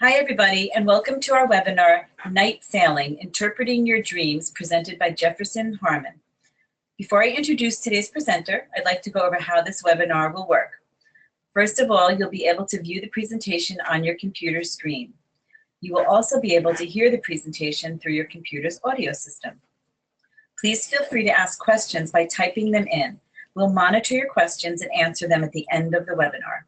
Hi, everybody, and welcome to our webinar, Night Sailing, Interpreting Your Dreams, presented by Jefferson Harman. Before I introduce today's presenter, I'd like to go over how this webinar will work. First of all, you'll be able to view the presentation on your computer screen. You will also be able to hear the presentation through your computer's audio system. Please feel free to ask questions by typing them in. We'll monitor your questions and answer them at the end of the webinar.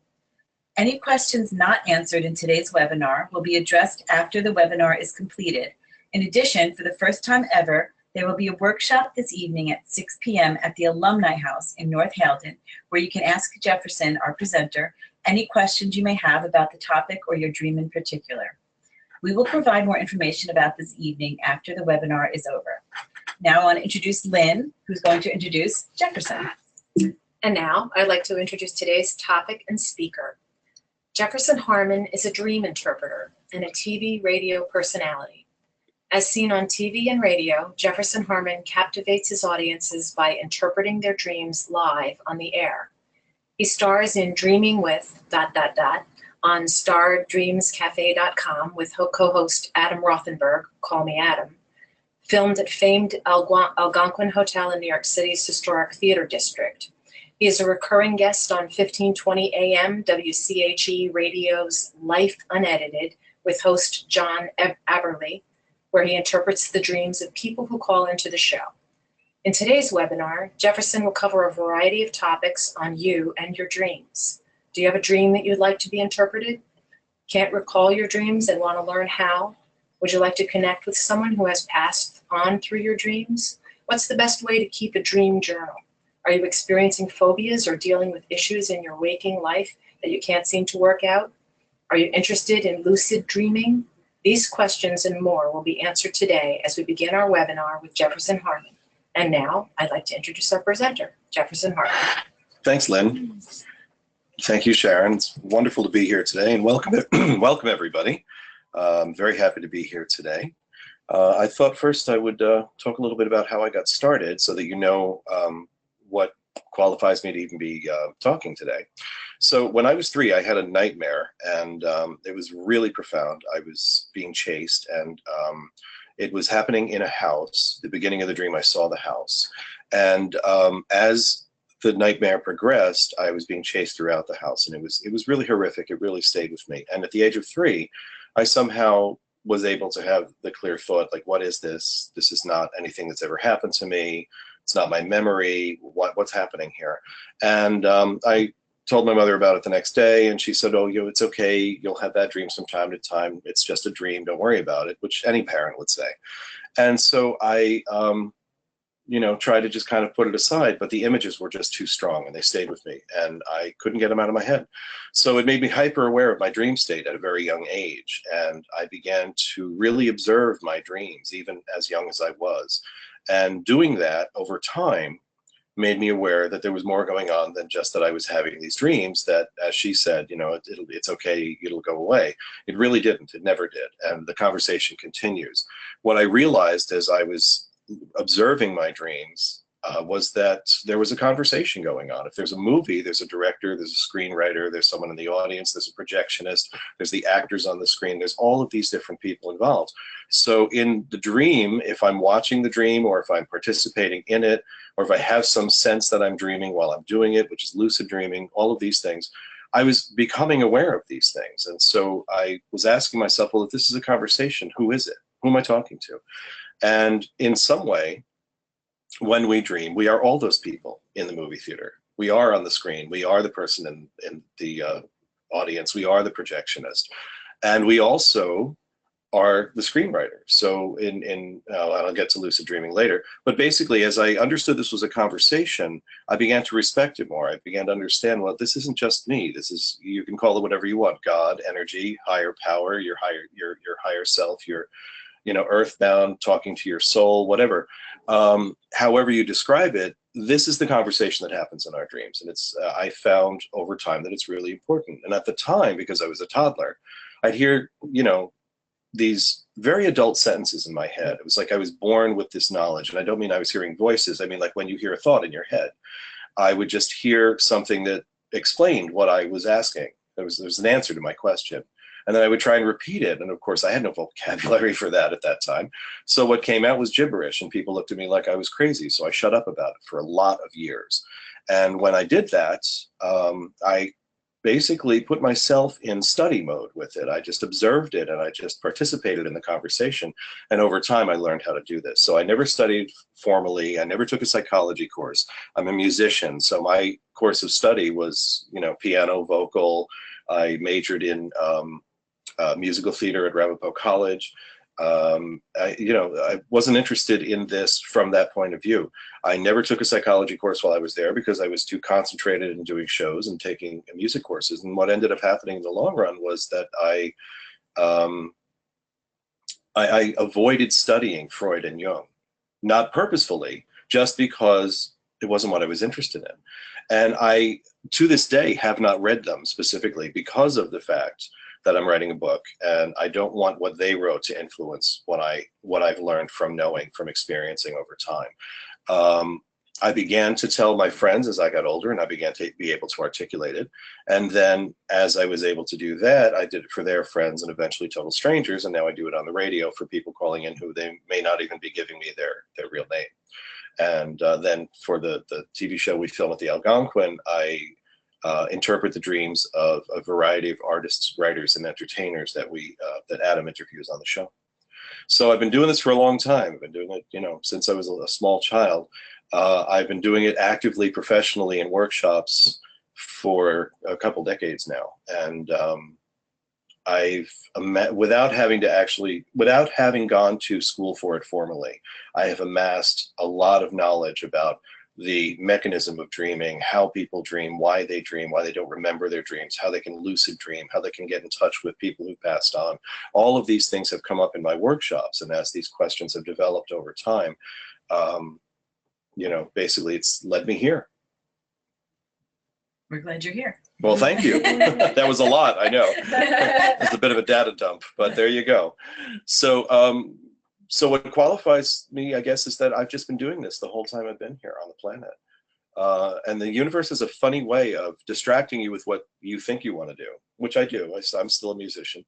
Any questions not answered in today's webinar will be addressed after the webinar is completed. In addition, for the first time ever, there will be a workshop this evening at 6 p.m. at the Alumni House in North Haledon, where you can ask Jefferson, our presenter, any questions you may have about the topic or your dream in particular. We will provide more information about this evening after the webinar is over. Now I want to introduce Lynn, who's going to introduce Jefferson. And now I'd like to introduce today's topic and speaker. Jefferson Harman is a dream interpreter and a TV radio personality. As seen on TV and radio, Jefferson Harman captivates his audiences by interpreting their dreams live on the air. He stars in Dreaming with ... on StarDreamsCafe.com with co-host Adam Rothenberg, Call Me Adam, filmed at famed Algonquin Hotel in New York City's historic theater district. He is a recurring guest on 1520 AM WCHE Radio's Life Unedited with host John Aberley, where he interprets the dreams of people who call into the show. In today's webinar, Jefferson will cover a variety of topics on you and your dreams. Do you have a dream that you'd like to be interpreted? Can't recall your dreams and want to learn how? Would you like to connect with someone who has passed on through your dreams? What's the best way to keep a dream journal? Are you experiencing phobias or dealing with issues in your waking life that you can't seem to work out? Are you interested in lucid dreaming? These questions and more will be answered today as we begin our webinar with Jefferson Harman. And now I'd like to introduce our presenter, Jefferson Harman. Thanks, Lynn. Thank you, Sharon. It's wonderful to be here today, and welcome, welcome everybody. I'm very happy to be here today. I thought first I would talk a little bit about how I got started so that you know what qualifies me to even be talking today. So when I was 3, I had a nightmare, and it was really profound. I was being chased, and it was happening in a house. The beginning of the dream, I saw the house. And as the nightmare progressed, I was being chased throughout the house, and it was really horrific. It really stayed with me. And at the age of 3, I somehow was able to have the clear thought, like, what is this? This is not anything that's ever happened to me. It's not my memory. What's happening here? And I told my mother about it the next day, and she said, oh, it's okay. You'll have that dream from time to time. It's just a dream. Don't worry about it, which any parent would say. And so I, tried to just kind of put it aside, but the images were just too strong, and they stayed with me, and I couldn't get them out of my head. So it made me hyper aware of my dream state at a very young age, and I began to really observe my dreams, even as young as I was. And doing that over time made me aware that there was more going on than just that I was having these dreams that, as she said, it's okay, it'll go away. It really didn't. It never did. And the conversation continues. What I realized as I was observing my dreams was that there was a conversation going on. If there's a movie, there's a director, there's a screenwriter, there's someone in the audience, there's a projectionist, there's the actors on the screen, there's all of these different people involved. So in the dream, if I'm watching the dream, or if I'm participating in it, or if I have some sense that I'm dreaming while I'm doing it, which is lucid dreaming, all of these things, I was becoming aware of these things. And so I was asking myself, well, if this is a conversation, who is it? Who am I talking to? And in some way, when we dream, we are all those people in the movie theater. We are on the screen. We are the person in the audience. We are the projectionist. And we also are the screenwriter. So I'll get to lucid dreaming later, but basically, as I understood this was a conversation, I began to respect it more. I began to understand, well, this isn't just me. This is, you can call it whatever you want, God, energy, higher power, your higher self, your earthbound, talking to your soul, whatever. However you describe it, this is the conversation that happens in our dreams. And it's, I found over time that it's really important. And at the time, because I was a toddler, I'd hear, these very adult sentences in my head. It was like I was born with this knowledge. And I don't mean I was hearing voices. I mean, like when you hear a thought in your head, I would just hear something that explained what I was asking. There was an answer to my question. And then I would try and repeat it. And of course, I had no vocabulary for that at that time. So what came out was gibberish, and people looked at me like I was crazy. So I shut up about it for a lot of years. And when I did that, I basically put myself in study mode with it. I just observed it and I just participated in the conversation. And over time, I learned how to do this. So I never studied formally. I never took a psychology course. I'm a musician. So my course of study was, piano, vocal. I majored in musical theater at Ramapo College. I wasn't interested in this from that point of view. I never took a psychology course while I was there because I was too concentrated in doing shows and taking music courses. And what ended up happening in the long run was that I avoided studying Freud and Jung, not purposefully, just because it wasn't what I was interested in. And I, to this day, have not read them specifically because of the fact that I'm writing a book, and I don't want what they wrote to influence what I've learned from knowing, from experiencing over time. I began to tell my friends as I got older, and I began to be able to articulate it. And then as I was able to do that, I did it for their friends and eventually total strangers. And now I do it on the radio for people calling in who they may not even be giving me their real name. And then for the TV show we film at the Algonquin, I interpret the dreams of a variety of artists, writers, and entertainers that Adam interviews on the show. So I've been doing this for a long time. I've been doing it, since I was a small child. I've been doing it actively, professionally in workshops for a couple decades now. And without having gone to school for it formally, I have amassed a lot of knowledge about the mechanism of dreaming, how people dream, why they don't remember their dreams, how they can lucid dream, how they can get in touch with people who passed on. All of these things have come up in my workshops, and as these questions have developed over time, basically it's led me here. We're glad you're here. Well, thank you. That was a lot, I know. It's a bit of a data dump, but there you go. So what qualifies me, I guess, is that I've just been doing this the whole time I've been here on the planet. And the universe is a funny way of distracting you with what you think you want to do, which I do. I'm still a musician.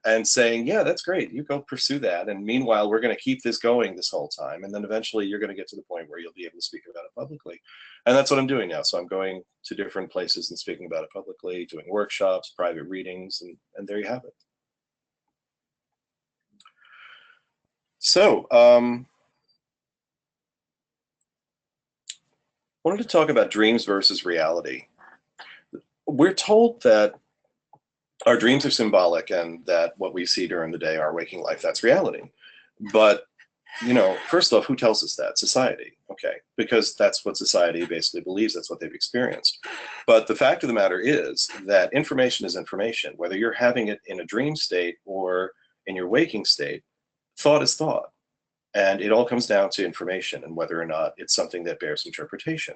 And saying, yeah, that's great. You go pursue that. And meanwhile, we're going to keep this going this whole time. And then eventually you're going to get to the point where you'll be able to speak about it publicly. And that's what I'm doing now. So I'm going to different places and speaking about it publicly, doing workshops, private readings, and there you have it. So, I wanted to talk about dreams versus reality. We're told that our dreams are symbolic and that what we see during the day, our waking life, that's reality. But, first off, who tells us that? Society, okay, because that's what society basically believes, that's what they've experienced. But the fact of the matter is that information is information, whether you're having it in a dream state or in your waking state. Thought is thought, and it all comes down to information and whether or not it's something that bears interpretation.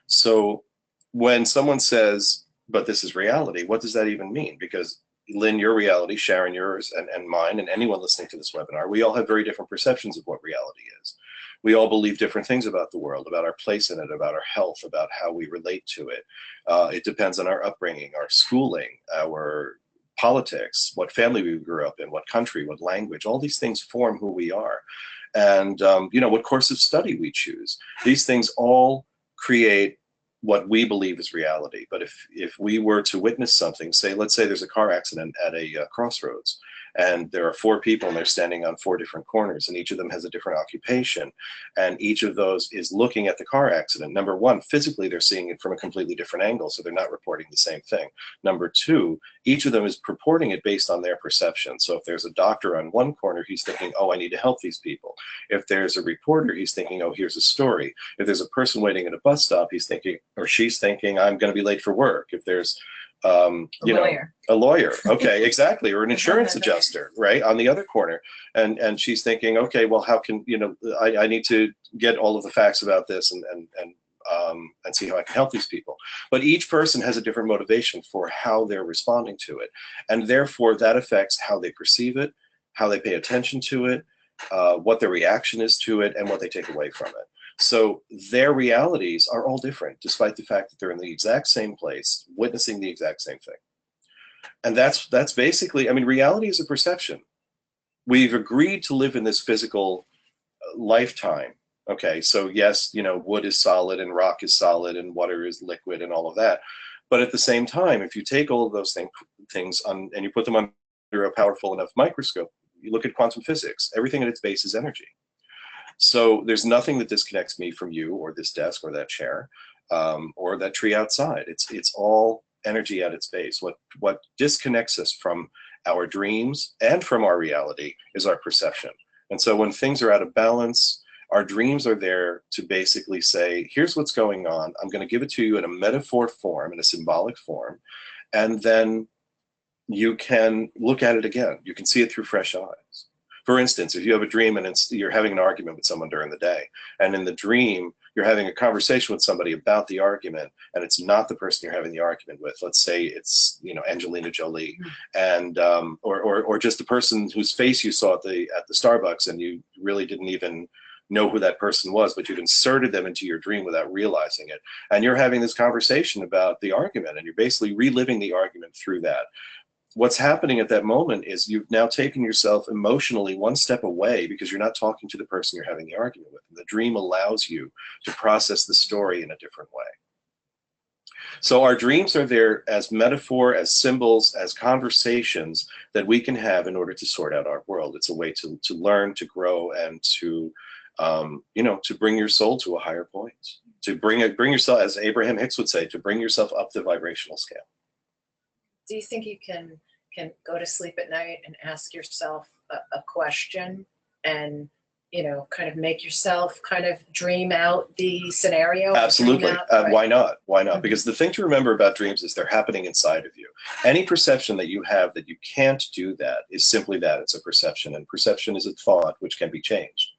So when someone says, but this is reality, what does that even mean? Because Lynn, your reality, Sharon, yours, and mine, and anyone listening to this webinar, we all have very different perceptions of what reality is. We all believe different things about the world, about our place in it, about our health, about how we relate to it. It depends on our upbringing, our schooling, our politics, what family we grew up in, what country, what language. All these things form who we are. And what course of study we choose. These things all create what we believe is reality. But if we were to witness something, let's say there's a car accident at a crossroads, and there are 4 people and they're standing on 4 different corners, and each of them has a different occupation, and each of those is looking at the car accident. Number one, physically they're seeing it from a completely different angle, so they're not reporting the same thing. Number two, each of them is purporting it based on their perception. So if there's a doctor on one corner, he's thinking, oh, I need to help these people. If there's a reporter, he's thinking, oh, here's a story. If there's a person waiting at a bus stop, he's thinking, or she's thinking, I'm going to be late for work. If there's a lawyer, okay, exactly, or an insurance adjuster, right, on the other corner, and she's thinking, okay, well, how can I need to get all of the facts about this and see how I can help these people. But each person has a different motivation for how they're responding to it, and therefore that affects how they perceive it, how they pay attention to it, what their reaction is to it, and what they take away from it. So their realities are all different, despite the fact that they're in the exact same place, witnessing the exact same thing. And that's basically, I mean, reality is a perception. We've agreed to live in this physical lifetime. Okay, so yes, you know, wood is solid and rock is solid and water is liquid and all of that. But at the same time, if you take all of those things and you put them under a powerful enough microscope, you look at quantum physics, everything at its base is energy. So there's nothing that disconnects me from you or this desk or that chair or that tree outside. It's all energy at its base. What disconnects us from our dreams and from our reality is our perception. And so when things are out of balance, our dreams are there to basically say, here's what's going on. I'm going to give it to you in a metaphor form, in a symbolic form, and then you can look at it again. You can see it through fresh eyes. For instance, if you have a dream and you're having an argument with someone during the day, and in the dream, you're having a conversation with somebody about the argument, and it's not the person you're having the argument with. Let's say it's, you know, Angelina Jolie, and or just the person whose face you saw at the Starbucks, and you really didn't even know who that person was, but you've inserted them into your dream without realizing it. And you're having this conversation about the argument, and you're basically reliving the argument through that. What's happening at that moment is you've now taken yourself emotionally one step away because you're not talking to the person you're having the argument with. And the dream allows you to process the story in a different way. So our dreams are there as metaphor, as symbols, as conversations that we can have in order to sort out our world. It's a way to learn, to grow, and to you know, to bring your soul to a higher point, to bring yourself, as Abraham Hicks would say, to bring yourself up the vibrational scale. Do you think you can go to sleep at night and ask yourself a question and, you know, kind of make yourself kind of dream out the scenario? Absolutely. Right. Why not? Why not? Because the thing to remember about dreams is they're happening inside of you. Any perception that you have that you can't do that is simply that. It's a perception, and perception is a thought which can be changed.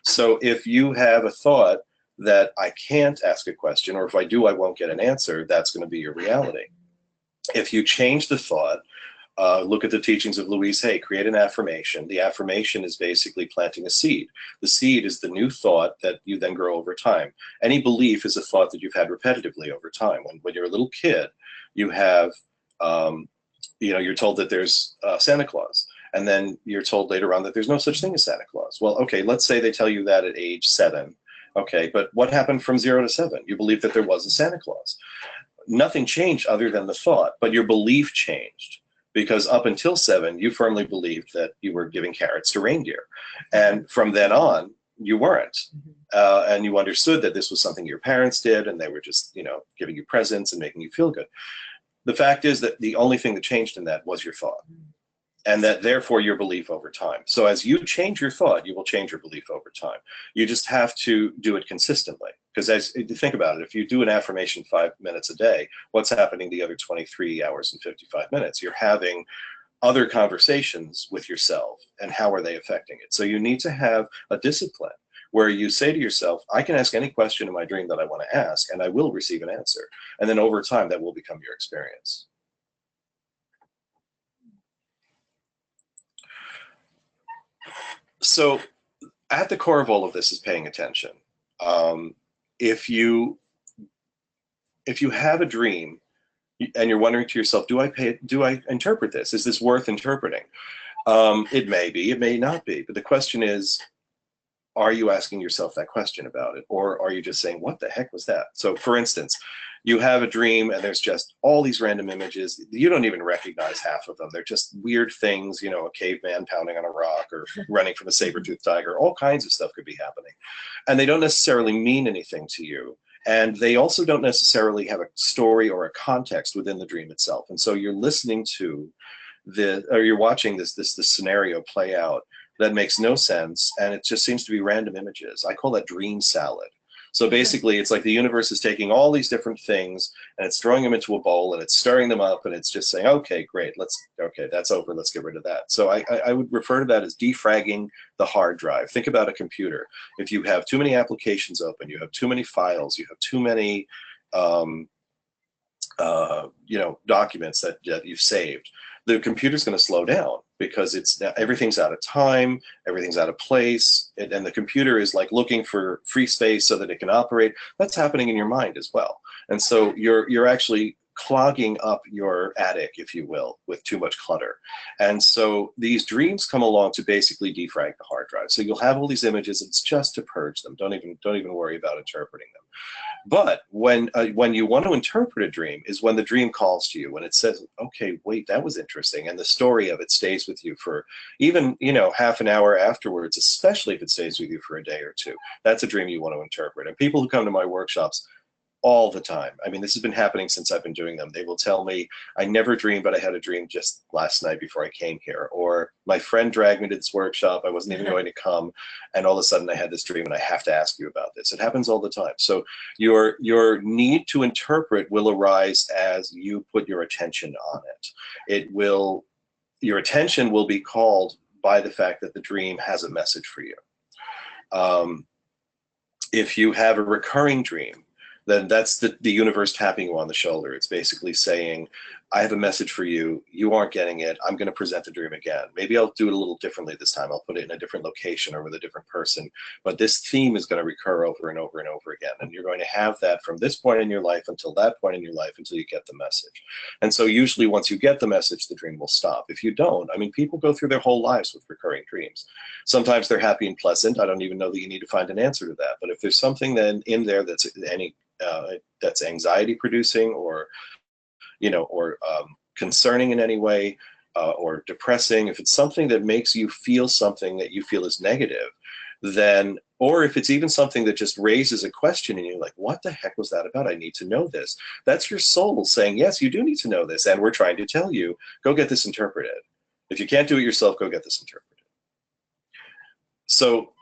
So if you have a thought that I can't ask a question, or if I do, I won't get an answer, that's going to be your reality. If you change the thought, look at the teachings of Louise Hay, create an affirmation. The affirmation is basically planting a seed. The seed is the new thought that you then grow over time. Any belief is a thought that you've had repetitively over time. When you're a little kid, you have, you know, you're told that there's Santa Claus. And then you're told later on that there's no such thing as Santa Claus. Well, okay, let's say they tell you that at age 7. Okay, but what happened from 0 to 7? You believe that there was a Santa Claus. Nothing changed other than the thought, but your belief changed. Because up until 7, you firmly believed that you were giving carrots to reindeer. And from then on, you weren't. And you understood that this was something your parents did, and they were just, you know, giving you presents and making you feel good. The fact is that the only thing that changed in that was your thought. And that therefore your belief over time. So as you change your thought, you will change your belief over time. You just have to do it consistently. Because as you think about it, if you do an affirmation 5 minutes a day, what's happening the other 23 hours and 55 minutes? You're having other conversations with yourself, and how are they affecting it? So you need to have a discipline where you say to yourself, I can ask any question in my dream that I want to ask, and I will receive an answer. And then over time, that will become your experience. So at the core of all of this is paying attention. If you have a dream and you're wondering to yourself, do I interpret this? Is this worth interpreting? It may be, it may not be. But the question is, are you asking yourself that question about it? Or are you just saying, what the heck was that? So for instance, you have a dream and there's just all these random images. You don't even recognize half of them. They're just weird things, you know, a caveman pounding on a rock or running from a saber-toothed tiger. All kinds of stuff could be happening. And they don't necessarily mean anything to you. And they also don't necessarily have a story or a context within the dream itself. And so you're listening to you're watching this scenario play out that makes no sense. And it just seems to be random images. I call that dream salad. So basically, it's like the universe is taking all these different things and it's throwing them into a bowl and it's stirring them up and it's just saying, okay, great, okay, that's over, let's get rid of that. So I would refer to that as defragging the hard drive. Think about a computer. If you have too many applications open, you have too many files, you have too many you know, documents that you've saved, the computer's going to slow down because everything's out of time, everything's out of place, and the computer is like looking for free space so that it can operate. That's happening in your mind as well. And so you're actually clogging up your attic, if you will, with too much clutter. And so these dreams come along to basically defrag the hard drive. So you'll have all these images. It's just to purge them. Don't even worry about interpreting them. But when you want to interpret a dream is when the dream calls to you, when it says, okay, wait, that was interesting. And the story of it stays with you for even, half an hour afterwards, especially if it stays with you for a day or two. That's a dream you want to interpret. And people who come to my workshops all the time. I mean, this has been happening since I've been doing them. They will tell me, I never dreamed, but I had a dream just last night before I came here. Or my friend dragged me to this workshop. I wasn't even going to come. And all of a sudden I had this dream and I have to ask you about this. It happens all the time. So your need to interpret will arise as you put your attention on it. Your attention will be called by the fact that the dream has a message for you. If you have a recurring dream, then that's the universe tapping you on the shoulder. It's basically saying, I have a message for you. You aren't getting it. I'm going to present the dream again. Maybe I'll do it a little differently this time. I'll put it in a different location or with a different person. But this theme is going to recur over and over and over again. And you're going to have that from this point in your life until that point in your life until you get the message. And so usually once you get the message, the dream will stop. If you don't, I mean, people go through their whole lives with recurring dreams. Sometimes they're happy and pleasant. I don't even know that you need to find an answer to that. But if there's something then in there that's that's anxiety producing or concerning in any way, or depressing, if it's something that makes you feel something that you feel is negative, then, or if it's even something that just raises a question and you're like, what the heck was that about? I need to know this. That's your soul saying, yes, you do need to know this. And we're trying to tell you, go get this interpreted. If you can't do it yourself, go get this interpreted. So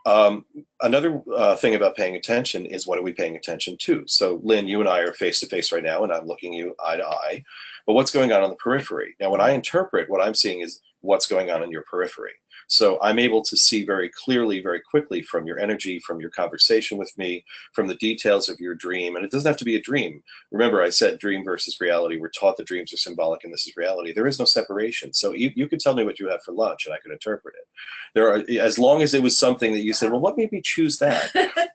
another thing about paying attention is, what are we paying attention to? So Lynn, you and I are face to face right now, and I'm looking you eye to eye. But what's going on the periphery? Now, when I interpret, what I'm seeing is what's going on in your periphery. So I'm able to see very clearly, very quickly from your energy, from your conversation with me, from the details of your dream. And it doesn't have to be a dream. Remember, I said dream versus reality. We're taught that dreams are symbolic and this is reality. There is no separation. So you could tell me what you have for lunch and I could interpret it. As long as it was something that you said, well, what made me choose that?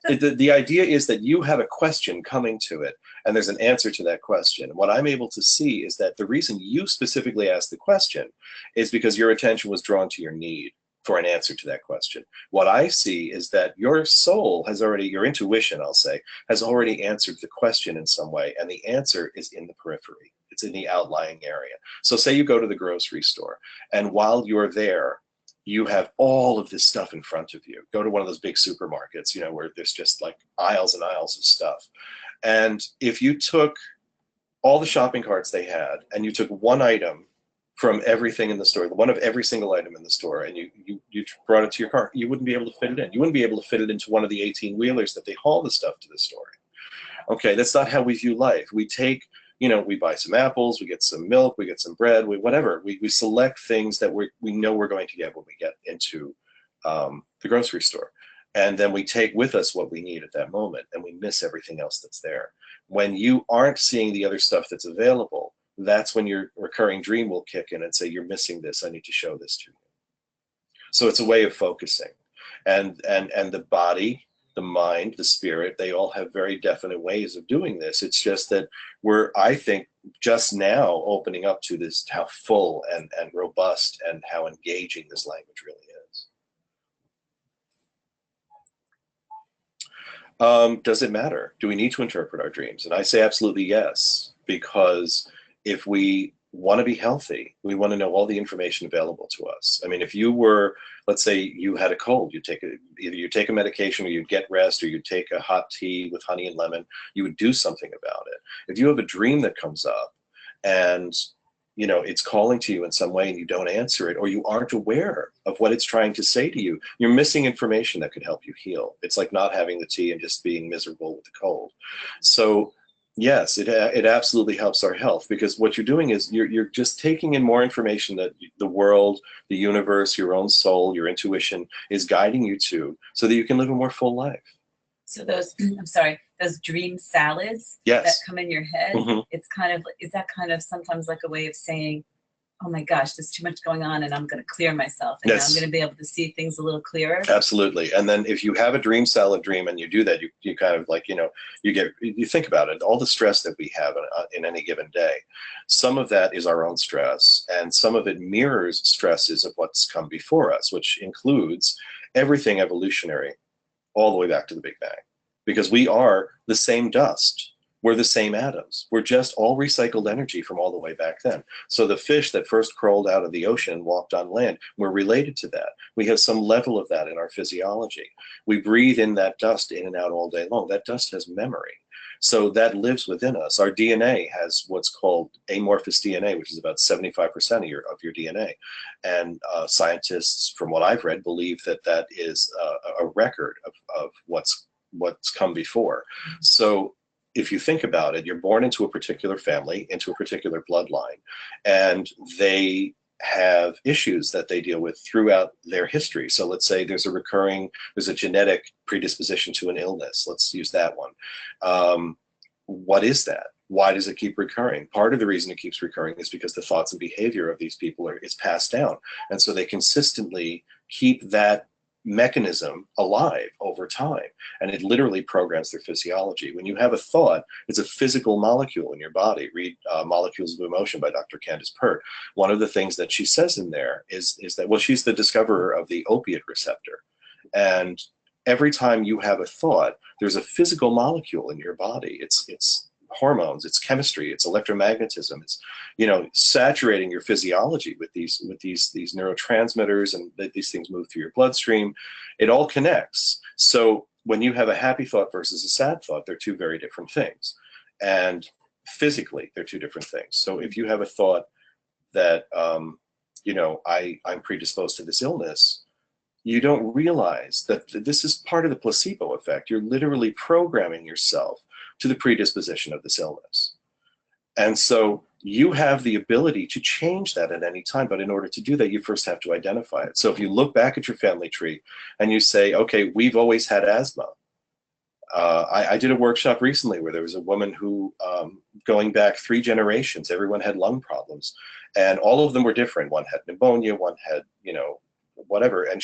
The idea is that you have a question coming to it and there's an answer to that question. What I'm able to see is that the reason you specifically asked the question is because your attention was drawn to your need for an answer to that question. What I see is that your soul has already, your intuition, I'll say, has already answered the question in some way, and the answer is in the periphery. It's in the outlying area. So say you go to the grocery store, and while you're there, you have all of this stuff in front of you. Go to one of those big supermarkets, where there's just like aisles and aisles of stuff. And if you took all the shopping carts they had, and you took one item from everything in the store, one of every single item in the store, and you brought it to your car, you wouldn't be able to fit it in. You wouldn't be able to fit it into one of the 18-wheelers that they haul the stuff to the store. Okay, that's not how we view life. We take, we buy some apples, we get some milk, we get some bread, whatever. We select things that we know we're going to get when we get into the grocery store. And then we take with us what we need at that moment, and we miss everything else that's there. When you aren't seeing the other stuff that's available, that's when your recurring dream will kick in and say, you're missing this, I need to show this to you. So it's a way of focusing. And the body, the mind, the spirit, they all have very definite ways of doing this. It's just that we're, I think, just now opening up to this, how full and robust and how engaging this language really is. Does it matter? Do we need to interpret our dreams? And I say absolutely yes, because if we want to be healthy, we want to know all the information available to us. I mean, if you were, let's say you had a cold, either you take a medication or you'd get rest, or you'd take a hot tea with honey and lemon, you would do something about it. If you have a dream that comes up and it's calling to you in some way and you don't answer it, or you aren't aware of what it's trying to say to you, you're missing information that could help you heal. It's like not having the tea and just being miserable with the cold. So yes, it absolutely helps our health, because what you're doing is you're just taking in more information that the world, the universe, your own soul, your intuition is guiding you to, so that you can live a more full life. So those, I'm sorry, those dream salads that come in your head, it's kind of, is that kind of sometimes like a way of saying, oh my gosh, there's too much going on and I'm going to clear myself and Yes. I'm going to be able to see things a little clearer. Absolutely. And then if you have a dream salad dream and you do that, you kind of like, you think about it, all the stress that we have in any given day. Some of that is our own stress, and some of it mirrors stresses of what's come before us, which includes everything evolutionary all the way back to the Big Bang, because we are the same dust. We're the same atoms. We're just all recycled energy from all the way back then. So the fish that first crawled out of the ocean and walked on land, we're related to that. We have some level of that in our physiology. We breathe in that dust in and out all day long. That dust has memory. So that lives within us. Our DNA has what's called amorphous DNA, which is about 75% of your DNA. And scientists, from what I've read, believe that that is a record of what's come before. So if you think about it, you're born into a particular family, into a particular bloodline, and they have issues that they deal with throughout their history. So let's say there's a genetic predisposition to an illness. Let's use that one. What is that? Why does it keep recurring? Part of the reason it keeps recurring is because the thoughts and behavior of these people is passed down. And so they consistently keep that mechanism alive over time, and it literally programs their physiology. When you have a thought, it's a physical molecule in your body. Read Molecules of Emotion by Dr. Candace Pert. One of the things that she says in there is that, well, she's the discoverer of the opiate receptor, and every time you have a thought, there's a physical molecule in your body. It's hormones, it's chemistry, it's electromagnetism, it's saturating your physiology with these neurotransmitters, and these things move through your bloodstream. It all connects. So when you have a happy thought versus a sad thought, they're two very different things, and physically they're two different things. So if you have a thought that I'm predisposed to this illness, you don't realize that this is part of the placebo effect. You're literally programming yourself to the predisposition of this illness. And so you have the ability to change that at any time, but in order to do that, you first have to identify it. So if you look back at your family tree and you say, okay, we've always had asthma. I did a workshop recently where there was a woman who, going back 3 generations, everyone had lung problems, and all of them were different. One had pneumonia, one had, whatever, and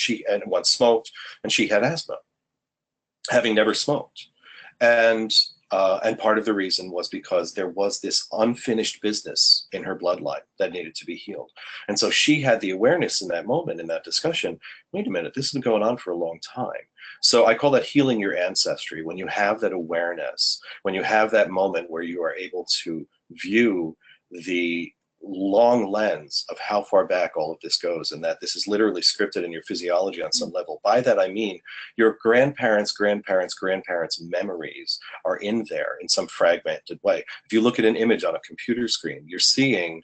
one smoked, and she had asthma, having never smoked. And part of the reason was because there was this unfinished business in her bloodline that needed to be healed. And so she had the awareness in that moment, in that discussion, wait a minute, this has been going on for a long time. So I call that healing your ancestry. When you have that awareness, when you have that moment where you are able to view the long lens of how far back all of this goes, and that this is literally scripted in your physiology on some level. By that I mean your grandparents' memories are in there in some fragmented way. If you look at an image on a computer screen, you're seeing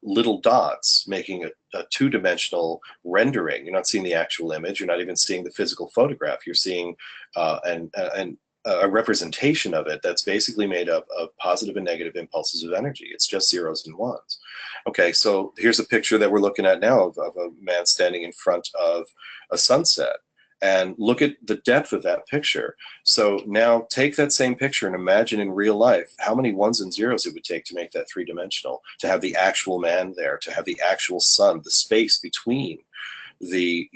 little dots making a 2-dimensional rendering. You're not seeing the actual image. You're not even seeing the physical photograph. You're seeing a representation of it that's basically made up of positive and negative impulses of energy. It's just zeros and ones. Okay, so here's a picture that we're looking at now of a man standing in front of a sunset. And look at the depth of that picture. So now take that same picture and imagine in real life how many ones and zeros it would take to make that 3-dimensional, to have the actual man there, to have the actual sun, the space between the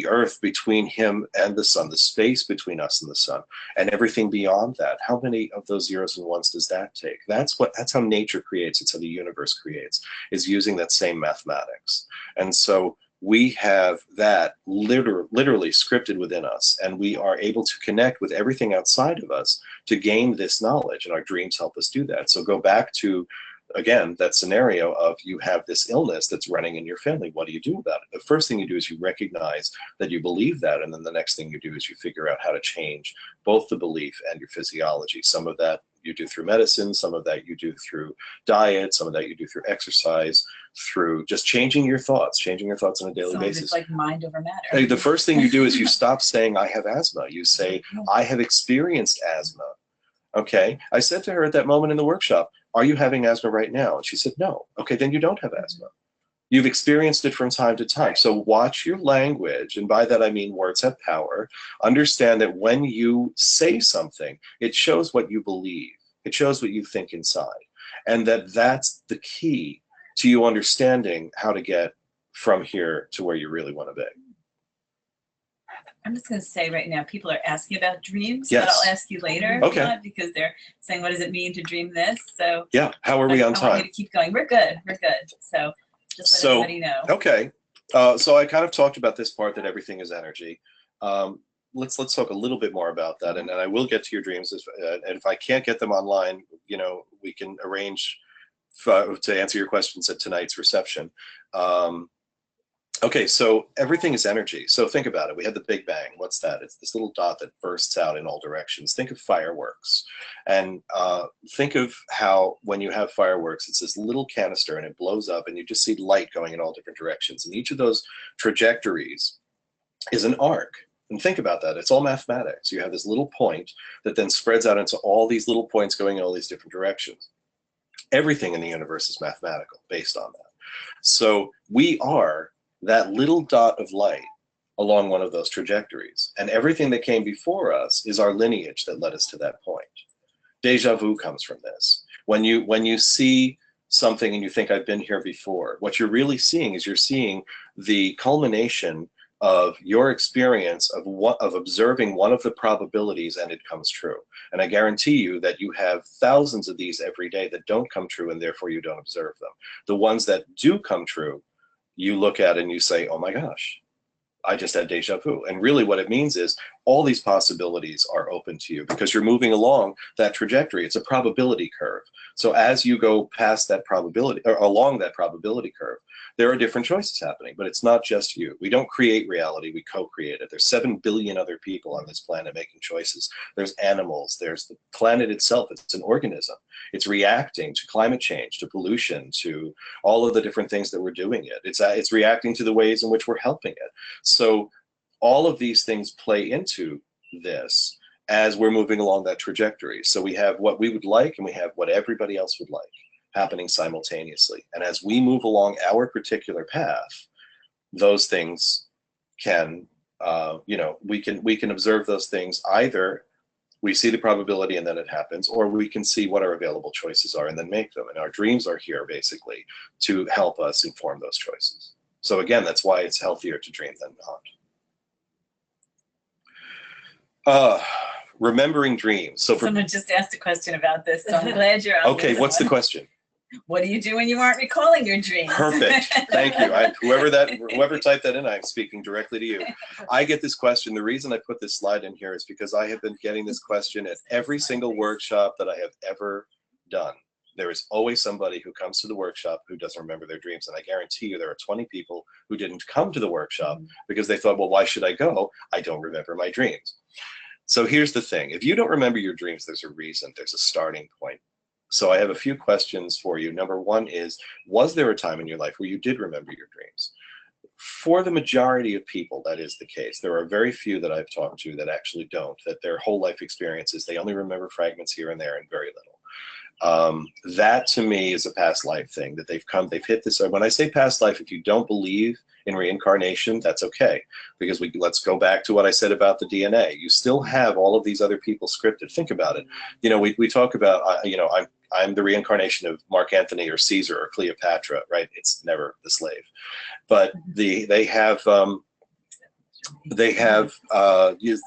earth between him and the sun, the space between us and the sun, and everything beyond that. How many of those zeros and ones does that take? That's how nature creates. It's how the universe creates, is using that same mathematics. And so we have that literally scripted within us, and we are able to connect with everything outside of us to gain this knowledge, and our dreams help us do that. So go back to, again, that scenario of you have this illness that's running in your family. What do you do about it? The first thing you do is you recognize that you believe that, and then the next thing you do is you figure out how to change both the belief and your physiology. Some of that you do through medicine, some of that you do through diet, some of that you do through exercise, through just changing your thoughts on a daily basis. It's like mind over matter. The first thing you do is you stop saying, I have asthma. You say, I have experienced asthma. Okay, I said to her at that moment in the workshop, are you having asthma right now? And she said, no. Okay, then you don't have asthma. You've experienced it from time to time. So watch your language, and by that I mean words have power. Understand that when you say something, it shows what you believe. It shows what you think inside. and that's the key to you understanding how to get from here to where you really want to be. I'm just going to say right now, people are asking about dreams, Yes. but I'll ask you later, Okay. Todd, because they're saying, what does it mean to dream this? So Yeah, how are we on I want time? you to keep going. We're good. We're good. So just let everybody know. Okay. So I kind of talked about this part, that everything is energy. Let's talk a little bit more about that, and I will get to your dreams. And if I can't get them online, you know, we can arrange to answer your questions at tonight's reception. Okay, so everything is energy. So think about it. We had the Big Bang. What's that? It's this little dot that bursts out in all directions. Think of fireworks. And think of how when you have fireworks, it's this little canister and it blows up and you just see light going in all different directions. And each of those trajectories is an arc. And think about that. It's all mathematics. You have this little point that then spreads out into all these little points going in all these different directions. Everything in the universe is mathematical based on that. So we are that little dot of light along one of those trajectories. And everything that came before us is our lineage that led us to that point. Deja vu comes from this. When you see something and you think, I've been here before, what you're really seeing is you're seeing the culmination of your experience of observing one of the probabilities, and it comes true. And I guarantee you that you have thousands of these every day that don't come true, and therefore you don't observe them. The ones that do come true, you look at and you say, oh my gosh, I just had deja vu. And really what it means is all these possibilities are open to you because you're moving along that trajectory. It's a probability curve. So as you go past that probability, or along that probability curve, there are different choices happening, but it's not just you. We don't create reality, we co-create it. There's 7 billion other people on this planet making choices. There's animals, there's the planet itself, it's an organism. It's reacting to climate change, to pollution, to all of the different things that we're doing it. It's reacting to the ways in which we're helping it. So all of these things play into this as we're moving along that trajectory. So we have what we would like and we have what everybody else would like happening simultaneously. And as we move along our particular path, those things can, we can observe those things. Either we see the probability and then it happens, or we can see what our available choices are and then make them. And our dreams are here basically to help us inform those choices. So again, that's why it's healthier to dream than not. Remembering dreams. So someone just asked a question about this, so I'm glad you're on. Okay, what's the question? What do you do when you aren't recalling your dreams? Perfect. Thank you. Whoever typed that in, I'm speaking directly to you. I get this question. The reason I put this slide in here is because I have been getting this question at every single workshop that I have ever done. There is always somebody who comes to the workshop who doesn't remember their dreams. And I guarantee you there are 20 people who didn't come to the workshop because they thought, well, why should I go? I don't remember my dreams. So here's the thing. If you don't remember your dreams, there's a reason. There's a starting point. So I have a few questions for you. Number one is, was there a time in your life where you did remember your dreams? For the majority of people, that is the case. There are very few that I've talked to that actually don't, that their whole life experiences, they only remember fragments here and there and very little. That to me is a past life thing that they've hit this. When I say past life, if you don't believe in reincarnation, that's okay, because let's go back to what I said about the DNA. You still have all of these other people scripted. Think about it. You know, we talk about, I'm the reincarnation of Mark Antony or Caesar or Cleopatra, right? It's never the slave, but the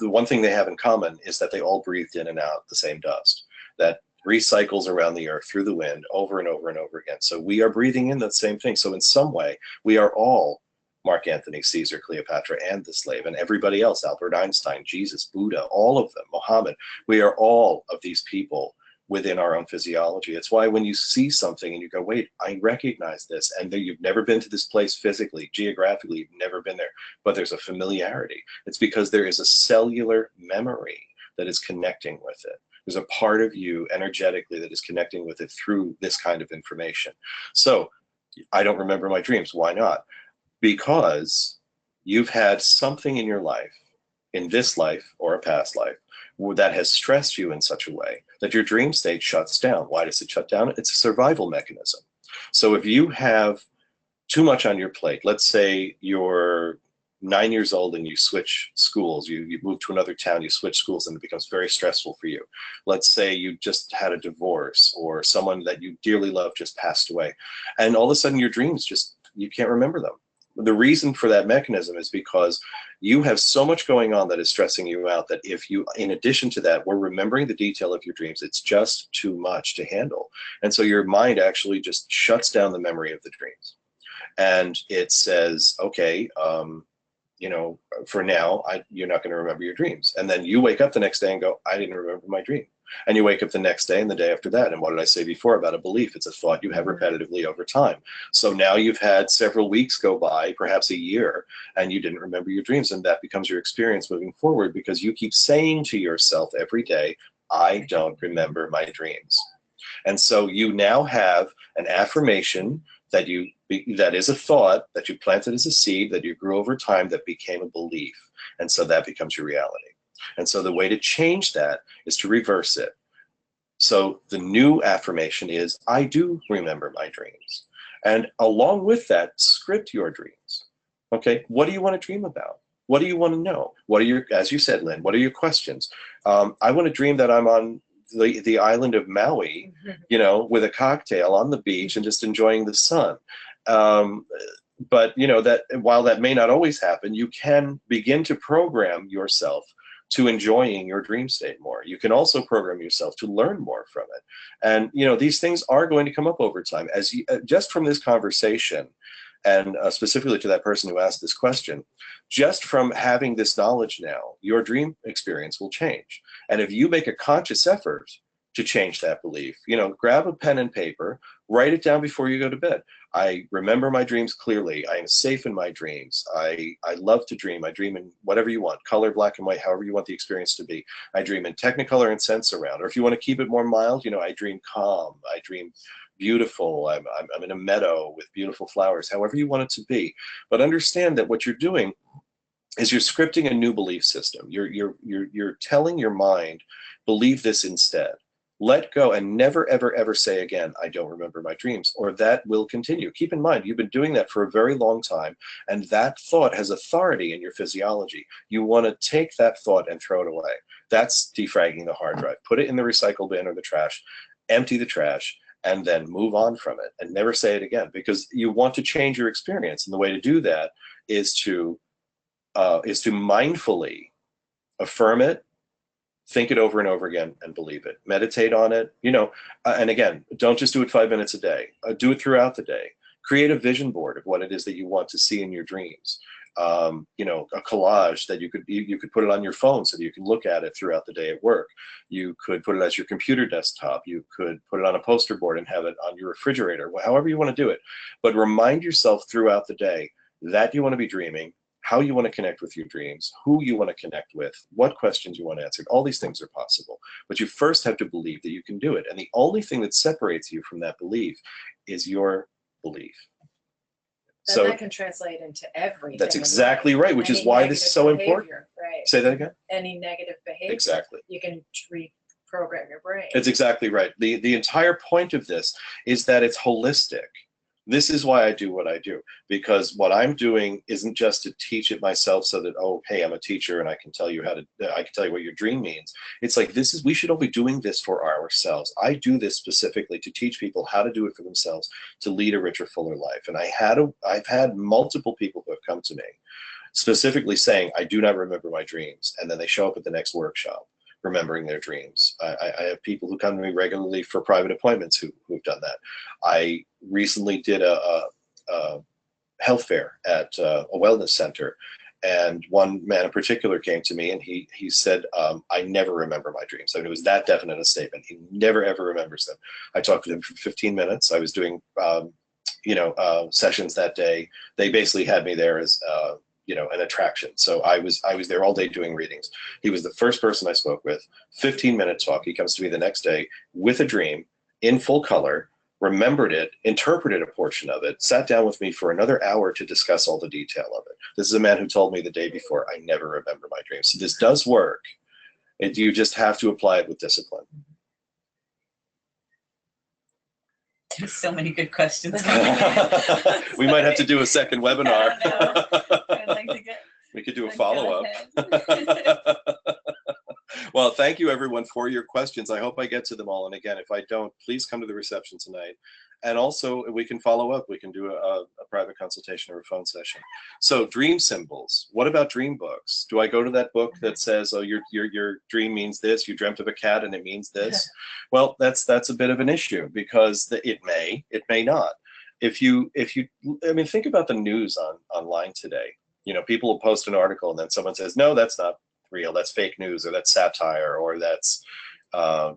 one thing they have in common is that they all breathed in and out the same dust that recycles around the earth through the wind over and over and over again. So we are breathing in that same thing. So in some way, we are all Mark Antony, Caesar, Cleopatra, and the slave, and everybody else, Albert Einstein, Jesus, Buddha, all of them, Muhammad. We are all of these people within our own physiology. It's why when you see something and you go, wait, I recognize this, and you've never been to this place physically, geographically, you've never been there, but there's a familiarity. It's because there is a cellular memory that is connecting with it. There's a part of you energetically that is connecting with it through this kind of information. So I don't remember my dreams. Why not? Because you've had something in your life, in this life or a past life, that has stressed you in such a way that your dream state shuts down. Why does it shut down? It's a survival mechanism. So if you have too much on your plate, let's say you're 9 years old and you switch schools, you move to another town, you switch schools, and it becomes very stressful for you. Let's say you just had a divorce, or someone that you dearly love just passed away, and all of a sudden your dreams just, you can't remember them. The reason for that mechanism is because you have so much going on that is stressing you out that if you, in addition to that, were remembering the detail of your dreams, it's just too much to handle. And so your mind actually just shuts down the memory of the dreams. And it says, okay, you know, for now, you're not going to remember your dreams. And then you wake up the next day and go, I didn't remember my dream. And you wake up the next day and the day after that. And what did I say before about a belief? It's a thought you have repetitively over time. So now you've had several weeks go by, perhaps a year, and you didn't remember your dreams. And that becomes your experience moving forward, because you keep saying to yourself every day, I don't remember my dreams. And so you now have an affirmation that is a thought that you planted as a seed, that you grew over time, that became a belief. And so that becomes your reality. And so the way to change that is to reverse it. So the new affirmation is, I do remember my dreams. And along with that, script your dreams. Okay, what do you want to dream about? What do you want to know? What are your, as you said, Lynn, what are your questions? I want to dream that I'm on the island of Maui, you know, with a cocktail on the beach and just enjoying the sun. But you know, that while that may not always happen, you can begin to program yourself to enjoying your dream state more. You can also program yourself to learn more from it. And you know, these things are going to come up over time. As you, just from this conversation, and specifically to that person who asked this question, just from having this knowledge now, your dream experience will change. And if you make a conscious effort to change that belief, you know, grab a pen and paper, write it down before you go to bed. I remember my dreams clearly. I am safe in my dreams. I love to dream. I dream in whatever you want, color, black and white, however you want the experience to be. I dream in Technicolor and sense around. Or if you want to keep it more mild, you know, I dream calm. I dream beautiful. I'm in a meadow with beautiful flowers, however you want it to be. But understand that what you're doing is you're scripting a new belief system. You're telling your mind, believe this instead. Let go and never, ever, ever say again, I don't remember my dreams, or that will continue. Keep in mind, you've been doing that for a very long time, and that thought has authority in your physiology. You want to take that thought and throw it away. That's defragging the hard drive. Put it in the recycle bin or the trash, empty the trash, and then move on from it and never say it again, because you want to change your experience. And the way to do that is to mindfully affirm it, think it over and over again, and believe it. Meditate on it, you know, and again, don't just do it 5 minutes a day. Do it throughout the day. Create a vision board of what it is that you want to see in your dreams. You know, a collage that you could put it on your phone so that you can look at it throughout the day at work. You could put it as your computer desktop. You could put it on a poster board and have it on your refrigerator, however you want to do it. But remind yourself throughout the day that you want to be dreaming, how you want to connect with your dreams, who you want to connect with, what questions you want answered. All these things are possible. But you first have to believe that you can do it. And the only thing that separates you from that belief is your belief. So that can translate into everything. That's exactly right, which is why this is so important. Right. Say that again? Any negative behavior. Exactly. You can reprogram your brain. That's exactly right. The entire point of this is that it's holistic. This is why I do what I do, because what I'm doing isn't just to teach it myself so that, oh, hey, I'm a teacher and I can tell you what your dream means. It's like, we should all be doing this for ourselves. I do this specifically to teach people how to do it for themselves, to lead a richer, fuller life. And I've had multiple people who have come to me specifically saying, I do not remember my dreams. And then they show up at the next workshop remembering their dreams. I have people who come to me regularly for private appointments who've done that. I recently did a health fair at a wellness center, and one man in particular came to me and he said, I never remember my dreams. I mean, it was that definite a statement. He never, ever remembers them. I talked to him for 15 minutes. I was doing, sessions that day. They basically had me there as, an attraction. So I was there all day doing readings. He was the first person I spoke with. 15-minute talk. He comes to me the next day with a dream in full color, remembered it, interpreted a portion of it, sat down with me for another hour to discuss all the detail of it. This is a man who told me the day before, I never remember my dreams. So this does work. You just have to apply it with discipline. There's so many good questions. We might have to do a second webinar. I don't know. I'd like to get could do a Go follow-up. ahead. Well, thank you everyone for your questions. I hope I get to them all. And again, if I don't, please come to the reception tonight. And also we can follow up. We can do a private consultation or a phone session. So dream symbols. What about dream books? Do I go to that book that says, oh, your dream means this, you dreamt of a cat and it means this? Well, that's a bit of an issue because it may not. If you, I mean, think about the news online today. You know, people will post an article and then someone says, no, that's not real, that's fake news, or that's satire, or that's,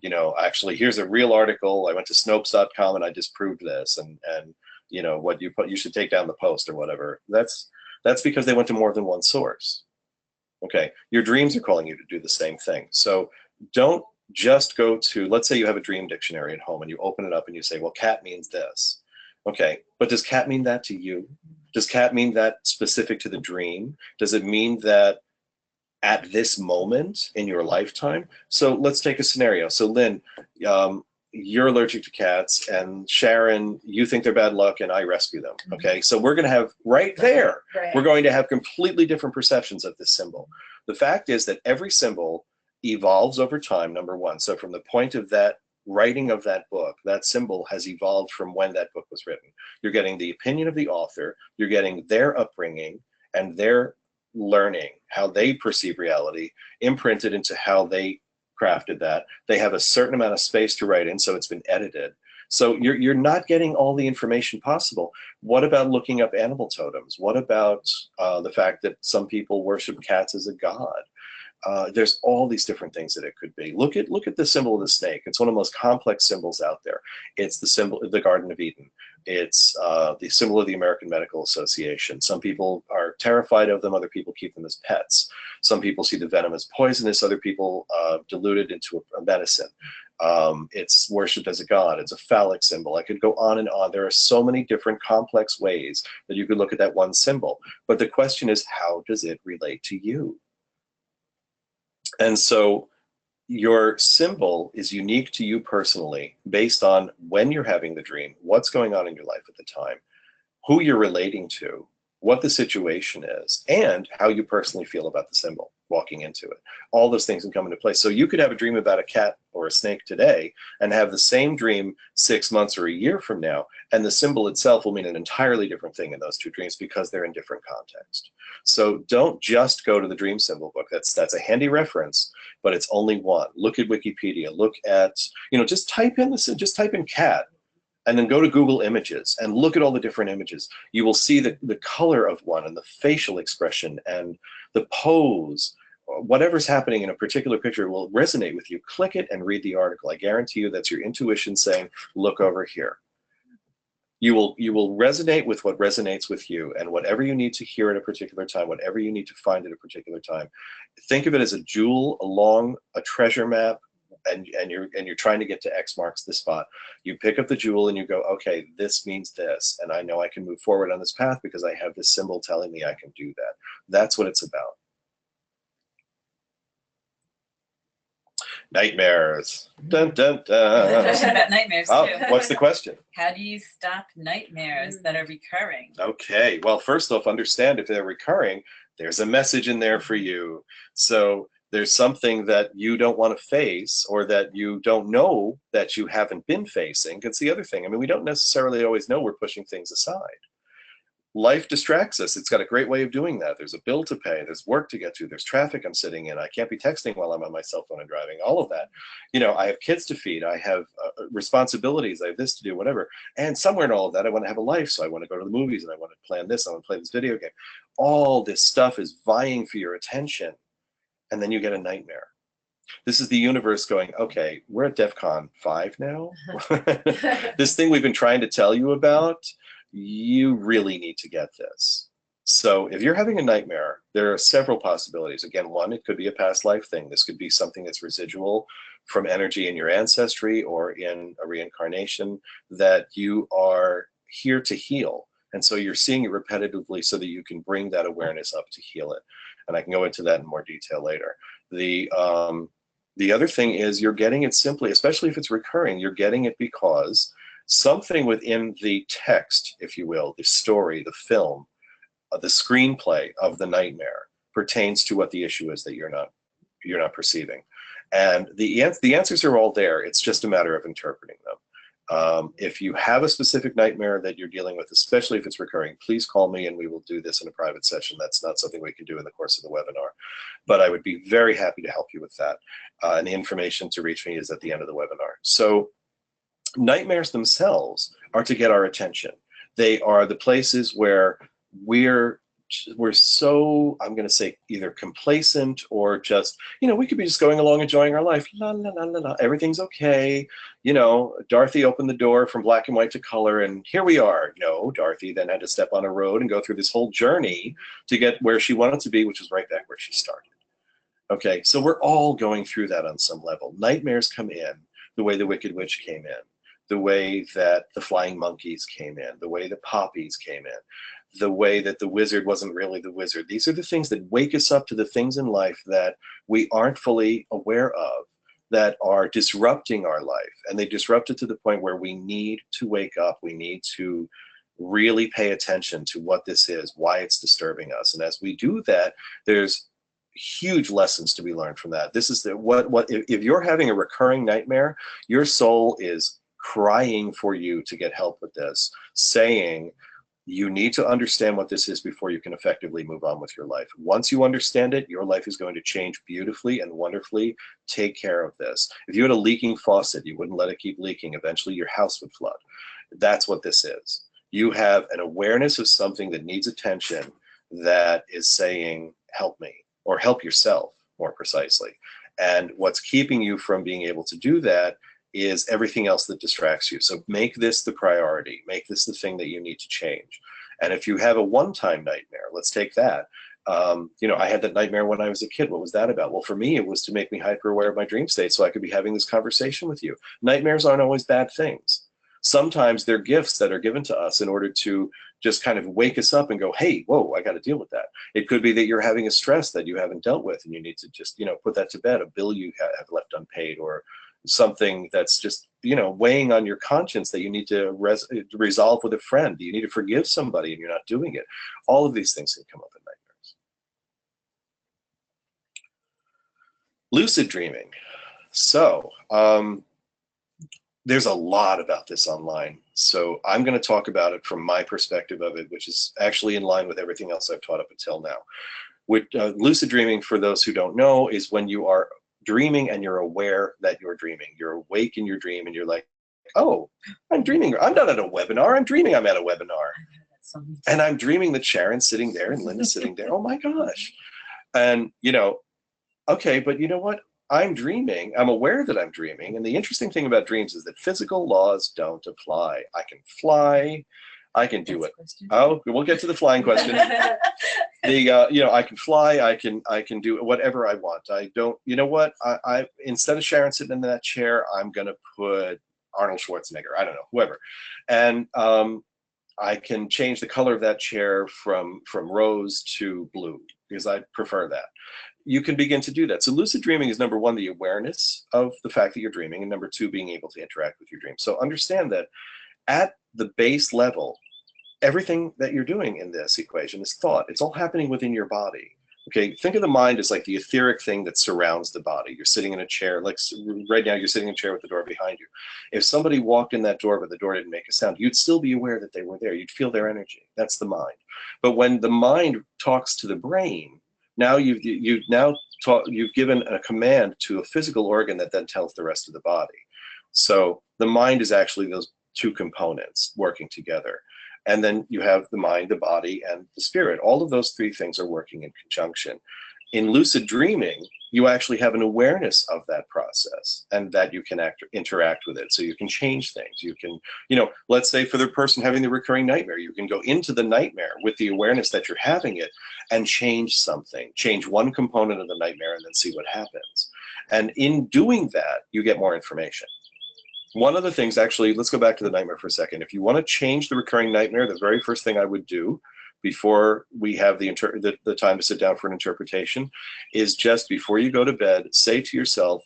you know, actually, here's a real article. I went to Snopes.com and I disproved this, and you know, what you put, you should take down the post or whatever. That's because they went to more than one source. Okay, your dreams are calling you to do the same thing. So don't just go to, let's say you have a dream dictionary at home and you open it up and you say, well, cat means this. Okay, but does cat mean that to you? Does cat mean that specific to the dream? Does it mean that at this moment in your lifetime? So let's take a scenario. So Lynn, you're allergic to cats, and Sharon, you think they're bad luck, and I rescue them. Okay, so we're going to have right there, we're going to have completely different perceptions of this symbol. The fact is that every symbol evolves over time, number one. So from the point of that writing of that book, that symbol has evolved from when that book was written. You're getting the opinion of the author, you're getting their upbringing and their learning, how they perceive reality, imprinted into how they crafted that. They have a certain amount of space to write in, so it's been edited. So you're not getting all the information possible. What about looking up animal totems? What about the fact that some people worship cats as a god? There's all these different things that it could be. Look at the symbol of the snake. It's one of the most complex symbols out there. It's the symbol of the Garden of Eden. It's the symbol of the American Medical Association. Some people are terrified of them. Other people keep them as pets. Some people see the venom as poisonous. Other people dilute it into a medicine. It's worshipped as a god. It's a phallic symbol. I could go on and on. There are so many different complex ways that you could look at that one symbol. But the question is, how does it relate to you? And so your symbol is unique to you personally based on when you're having the dream, what's going on in your life at the time, who you're relating to, what the situation is, and how you personally feel about the symbol walking into it. All those things can come into play. So you could have a dream about a cat or a snake today and have the same dream 6 months or a year from now, and the symbol itself will mean an entirely different thing in those two dreams because they're in different context. So don't just go to the dream symbol book. That's a handy reference, but it's only one. Look at Wikipedia. Look at, you know, just type in cat, and then go to Google Images and look at all the different images. You will see the color of one and the facial expression and the pose. Whatever's happening in a particular picture will resonate with you. Click it and read the article. I guarantee you that's your intuition saying, look over here. You will resonate with what resonates with you, and whatever you need to hear at a particular time, whatever you need to find at a particular time. Think of it as a jewel along a treasure map, and you're trying to get to X marks the spot. You pick up the jewel and you go, okay, this means this, and I know I can move forward on this path because I have this symbol telling me I can do that. That's what it's about. Nightmares. Dun, dun, dun. Question about nightmares too. Oh, what's the question? How do you stop nightmares that are recurring? Okay, well, first off, understand if they're recurring, there's a message in there for you. So there's something that you don't want to face, or that you don't know that you haven't been facing. It's the other thing. I mean, we don't necessarily always know we're pushing things aside. Life distracts us. It's got a great way of doing that. There's a bill to pay. There's work to get to. There's traffic I'm sitting in. I can't be texting while I'm on my cell phone and driving. All of that. You know, I have kids to feed. I have responsibilities. I have this to do, whatever. And somewhere in all of that, I want to have a life. So I want to go to the movies and I want to plan this. I want to play this video game. All this stuff is vying for your attention. And then you get a nightmare. This is the universe going, okay, we're at DEFCON 5 now. This thing we've been trying to tell you about, you really need to get this. So if you're having a nightmare, there are several possibilities. Again, one, it could be a past life thing. This could be something that's residual from energy in your ancestry or in a reincarnation that you are here to heal. And so you're seeing it repetitively so that you can bring that awareness up to heal it. And I can go into that in more detail later. The other thing is you're getting it simply, especially if it's recurring, you're getting it because something within the text, if you will, the story, the film, the screenplay of the nightmare pertains to what the issue is that you're not perceiving. And the answers are all there. It's just a matter of interpreting them. If you have a specific nightmare that you're dealing with, especially if it's recurring, please call me and we will do this in a private session. That's not something we can do in the course of the webinar, but I would be very happy to help you with that. And the information to reach me is at the end of the webinar. So nightmares themselves are to get our attention. They are the places where we're so, I'm going to say, either complacent or just, we could be just going along enjoying our life. La, la, la, la, la. Everything's okay. Dorothy opened the door from black and white to color, and here we are. No, Dorothy then had to step on a road and go through this whole journey to get where she wanted to be, which was right back where she started. Okay, so we're all going through that on some level. Nightmares come in the way the Wicked Witch came in, the way that the flying monkeys came in, the way the poppies came in, the way that the wizard wasn't really the wizard. These are the things that wake us up to the things in life that we aren't fully aware of, that are disrupting our life. And they disrupt it to the point where we need to wake up. We need to really pay attention to what this is, why it's disturbing us. And as we do that, there's huge lessons to be learned from that. This is if you're having a recurring nightmare, your soul is crying for you to get help with this, saying, you need to understand what this is before you can effectively move on with your life. Once you understand it, your life is going to change beautifully and wonderfully. Take care of this. If you had a leaking faucet, you wouldn't let it keep leaking. Eventually, your house would flood. That's what this is. You have an awareness of something that needs attention that is saying, help me, or help yourself, more precisely. And what's keeping you from being able to do that is everything else that distracts you. So make this the priority. Make this the thing that you need to change. And if you have a one-time nightmare, let's take that. I had that nightmare when I was a kid. What was that about? Well, for me, it was to make me hyper aware of my dream state so I could be having this conversation with you. Nightmares aren't always bad things. Sometimes they're gifts that are given to us in order to just kind of wake us up and go, hey, whoa, I got to deal with that. It could be that you're having a stress that you haven't dealt with and you need to just, put that to bed, a bill you have left unpaid, or something that's just, weighing on your conscience that you need to resolve with a friend. You need to forgive somebody and you're not doing it. All of these things can come up in nightmares. Lucid dreaming. So, there's a lot about this online. So I'm going to talk about it from my perspective of it, which is actually in line with everything else I've taught up until now. Lucid dreaming, for those who don't know, is when you are dreaming and you're aware that you're dreaming. You're awake in your dream and you're like, oh, I'm dreaming. I'm not at a webinar. I'm dreaming I'm at a webinar. And I'm dreaming that Sharon's sitting there and Linda's sitting there. Oh my gosh. And, okay, but you know what? I'm dreaming. I'm aware that I'm dreaming. And the interesting thing about dreams is that physical laws don't apply. I can fly. I can do it. Oh, we'll get to the flying question. I can fly. I can do whatever I want. I don't. You know what? I instead of Sharon sitting in that chair, I'm gonna put Arnold Schwarzenegger. I don't know, whoever, and I can change the color of that chair from rose to blue because I prefer that. You can begin to do that. So lucid dreaming is, number one, the awareness of the fact that you're dreaming, and number two, being able to interact with your dream. So understand that at the base level, everything that you're doing in this equation is thought. It's all happening within your body. Okay, think of the mind as like the etheric thing that surrounds the body. You're sitting in a chair, like right now you're sitting in a chair with the door behind you. If somebody walked in that door but the door didn't make a sound, you'd still be aware that they were there. You'd feel their energy. That's the mind. But when the mind talks to the brain, now you've given a command to a physical organ that then tells the rest of the body. So the mind is actually those two components working together. And then you have the mind, the body, and the spirit. All of those three things are working in conjunction. In lucid dreaming, you actually have an awareness of that process and that you can interact with it. So you can change things. You can, let's say for the person having the recurring nightmare, you can go into the nightmare with the awareness that you're having it and change something, change one component of the nightmare and then see what happens. And in doing that, you get more information. One of the things, actually, let's go back to the nightmare for a second. If you want to change the recurring nightmare, the very first thing I would do before we have the time to sit down for an interpretation is just before you go to bed, say to yourself,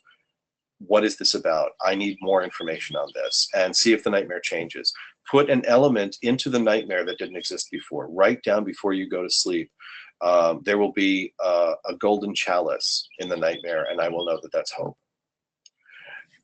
what is this about? I need more information on this, and see if the nightmare changes. Put an element into the nightmare that didn't exist before. Write down before you go to sleep There will be a golden chalice in the nightmare, and I will know that that's hope.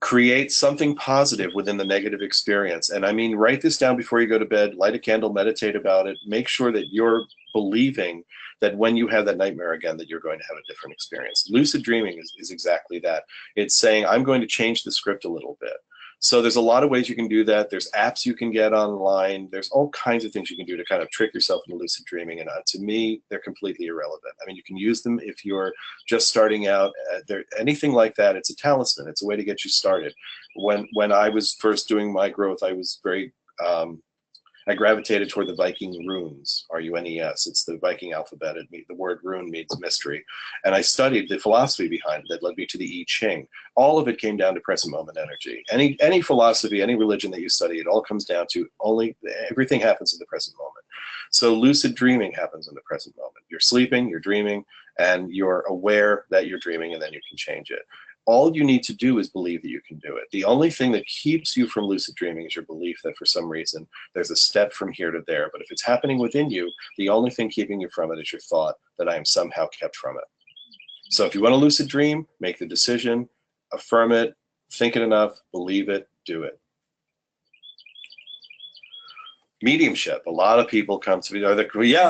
Create something positive within the negative experience. And I mean, write this down before you go to bed, light a candle, meditate about it. Make sure that you're believing that when you have that nightmare again, that you're going to have a different experience. Lucid dreaming is exactly that. It's saying, I'm going to change the script a little bit. So there's a lot of ways you can do that. There's apps you can get online. There's all kinds of things you can do to kind of trick yourself into lucid dreaming. And to me, they're completely irrelevant. I mean, you can use them if you're just starting out. Anything like that, it's a talisman. It's a way to get you started. When I was first doing my growth, I was very, I gravitated toward the Viking runes, R-U-N-E-S. It's the Viking alphabet. The word rune means mystery. And I studied the philosophy behind it that led me to the I Ching. All of it came down to present moment energy. Any philosophy, any religion that you study, it all comes down to everything happens in the present moment. So lucid dreaming happens in the present moment. You're sleeping, you're dreaming, and you're aware that you're dreaming, and then you can change it. All you need to do is believe that you can do it. The only thing that keeps you from lucid dreaming is your belief that for some reason there's a step from here to there. But if it's happening within you, the only thing keeping you from it is your thought that I am somehow kept from it. So if you want to lucid dream, make the decision, affirm it, think it enough, believe it, do it. Mediumship. A lot of people come to me. Here we go.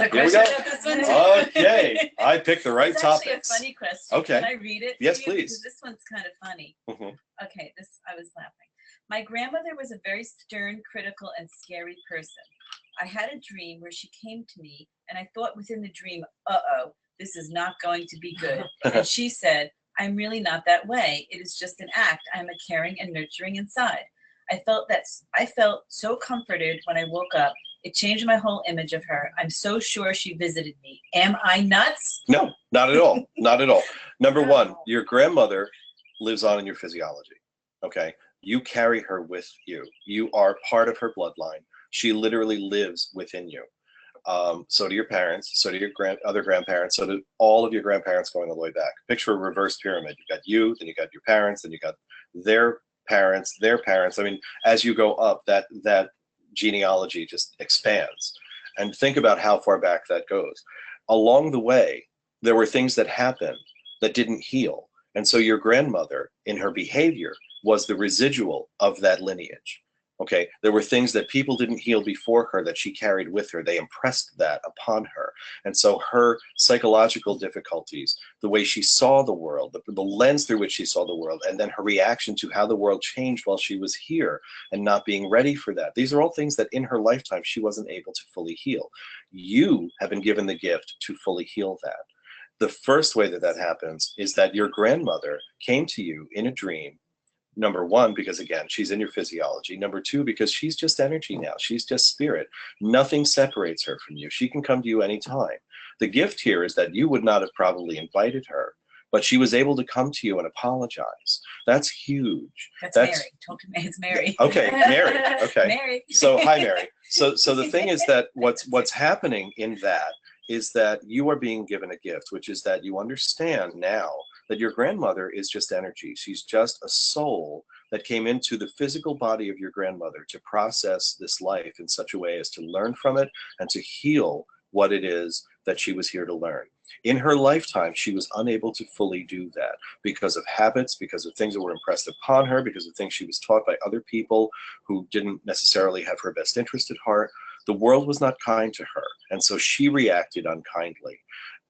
Okay, I picked the right topics. It's actually a funny question. Okay. Can I read it? Yes, to you? please. Because this one's kind of funny. Mm-hmm. Okay, I was laughing. My grandmother was a very stern, critical, and scary person. I had a dream where she came to me, and I thought within the dream, uh-oh, this is not going to be good. And she said, I'm really not that way. It is just an act. I'm a caring and nurturing inside. I felt so comforted when I woke up. It changed my whole image of her. I'm so sure she visited me. Am I nuts? No, not at all. Not at all. Number one, your grandmother lives on in your physiology. Okay. You carry her with you. You are part of her bloodline. She literally lives within you. So do your parents, so do your other grandparents, so do all of your grandparents going all the way back. Picture a reverse pyramid. You got you, then you got your parents, then you got their parents, their parents. I mean, as you go up, that genealogy just expands. And think about how far back that goes. Along the way, there were things that happened that didn't heal. And so your grandmother, in her behavior, was the residual of that lineage. Okay, there were things that people didn't heal before her that she carried with her. They impressed that upon her. And so her psychological difficulties, the way she saw the world, the lens through which she saw the world, and then her reaction to how the world changed while she was here and not being ready for that. These are all things that in her lifetime she wasn't able to fully heal. You have been given the gift to fully heal that. The first way that happens is that your grandmother came to you in a dream. Number one, because again, she's in your physiology. Number two, because she's just energy now. She's just spirit. Nothing separates her from you. She can come to you anytime. The gift here is that you would not have probably invited her, but she was able to come to you and apologize. That's huge. That's Mary. Talk to me. It's Mary. Okay, Mary. Okay. Mary. So hi, Mary. So the thing is that what's happening in that is that you are being given a gift, which is that you understand now that your grandmother is just energy. She's just a soul that came into the physical body of your grandmother to process this life in such a way as to learn from it and to heal what it is that she was here to learn. In her lifetime, she was unable to fully do that because of habits, because of things that were impressed upon her, because of things she was taught by other people who didn't necessarily have her best interest at heart. The world was not kind to her, and so she reacted unkindly.